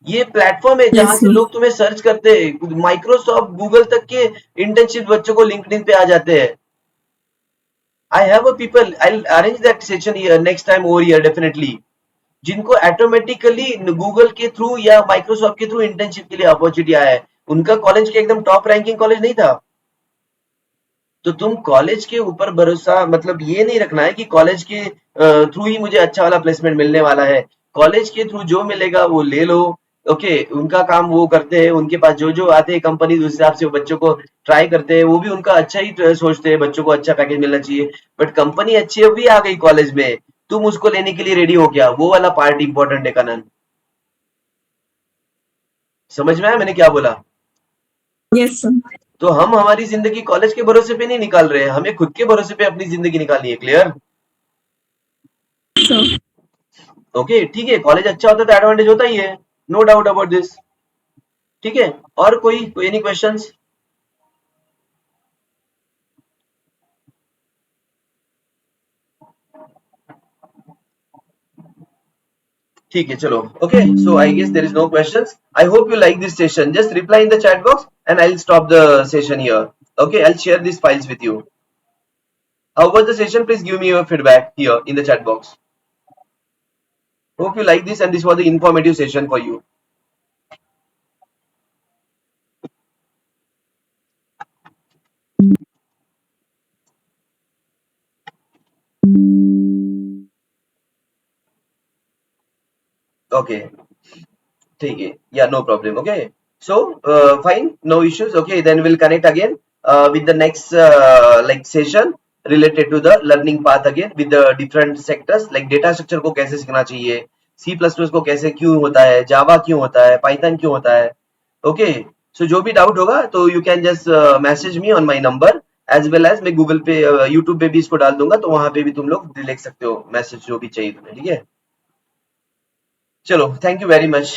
ये प्लेटफॉर्म है जहां Yes, से sir. लोग तुम्हें सर्च करते हैं, माइक्रोसॉफ्ट गूगल तक के इंटर्नशिप बच्चों को लिंक्डइन पे आ जाते हैं। I have a people, I arrange that session next time over here definitely, जिनको ऑटोमेटिकली गूगल के थ्रू या माइक्रोसॉफ्ट के थ्रू इंटर्नशिप के लिए अपॉर्चुनिटी आया है। उनका कॉलेज के एकदम टॉप रैंकिंग कॉलेज नहीं था। तो तुम कॉलेज के ऊपर भरोसा मतलब ये नहीं रखना है कि कॉलेज के थ्रू ही मुझे अच्छा वाला प्लेसमेंट मिलने वाला है। कॉलेज के थ्रू जो मिलेगा वो ले लो। ओके, उनका काम वो करते हैं, उनके पास जो जो आते हैं कंपनी उस हिसाब से वो बच्चों को ट्राई करते हैं, वो भी उनका अच्छा ही सोचते हैं, बच्चों को अच्छा पैकेज मिलना चाहिए। बट कंपनी अच्छी भी आ गई कॉलेज में, तुम उसको लेने के लिए रेडी हो क्या, वो वाला पार्ट इंपॉर्टेंट है कनन। समझ में आया मैंने क्या बोला? Yes, sir. तो हम हमारी जिंदगी कॉलेज के भरोसे पे नहीं निकाल रहे हैं, हमें खुद के भरोसे पे अपनी जिंदगी निकालनी है। क्लियर? Sir. ओके, ठीक है, कॉलेज अच्छा होता है तो एडवांटेज होता ही है, नो डाउट अबाउट दिस। ठीक है, और कोई एनी क्वेश्चंस? ठीक है, चलो। Okay, so I guess there is no questions. I hope you like this session, just reply in the chat box and I will stop the session here. Okay, I will share this files with you. How was the session? Please give me your feedback here in the chat box. Hope you like this and this was the informative session for you. Okay, ठीक है, yeah, no problem. Okay, so fine, no issues. Okay, then we'll connect again with the next like session related to the learning path again with the different sectors like data structure को कैसे सीखना चाहिए, C++ को कैसे क्यों होता है, जावा क्यों होता है, पाइथन क्यों होता है। ओके, सो जो भी डाउट होगा तो you can just message me on my number, as well as मैं गूगल पे यूट्यूब पे भी इसको डाल दूंगा, तो वहां पे भी तुम लोग लिख सकते हो मैसेज जो भी चाहिए तुम्हें। ठीक है, चलो, थैंक यू वेरी मच।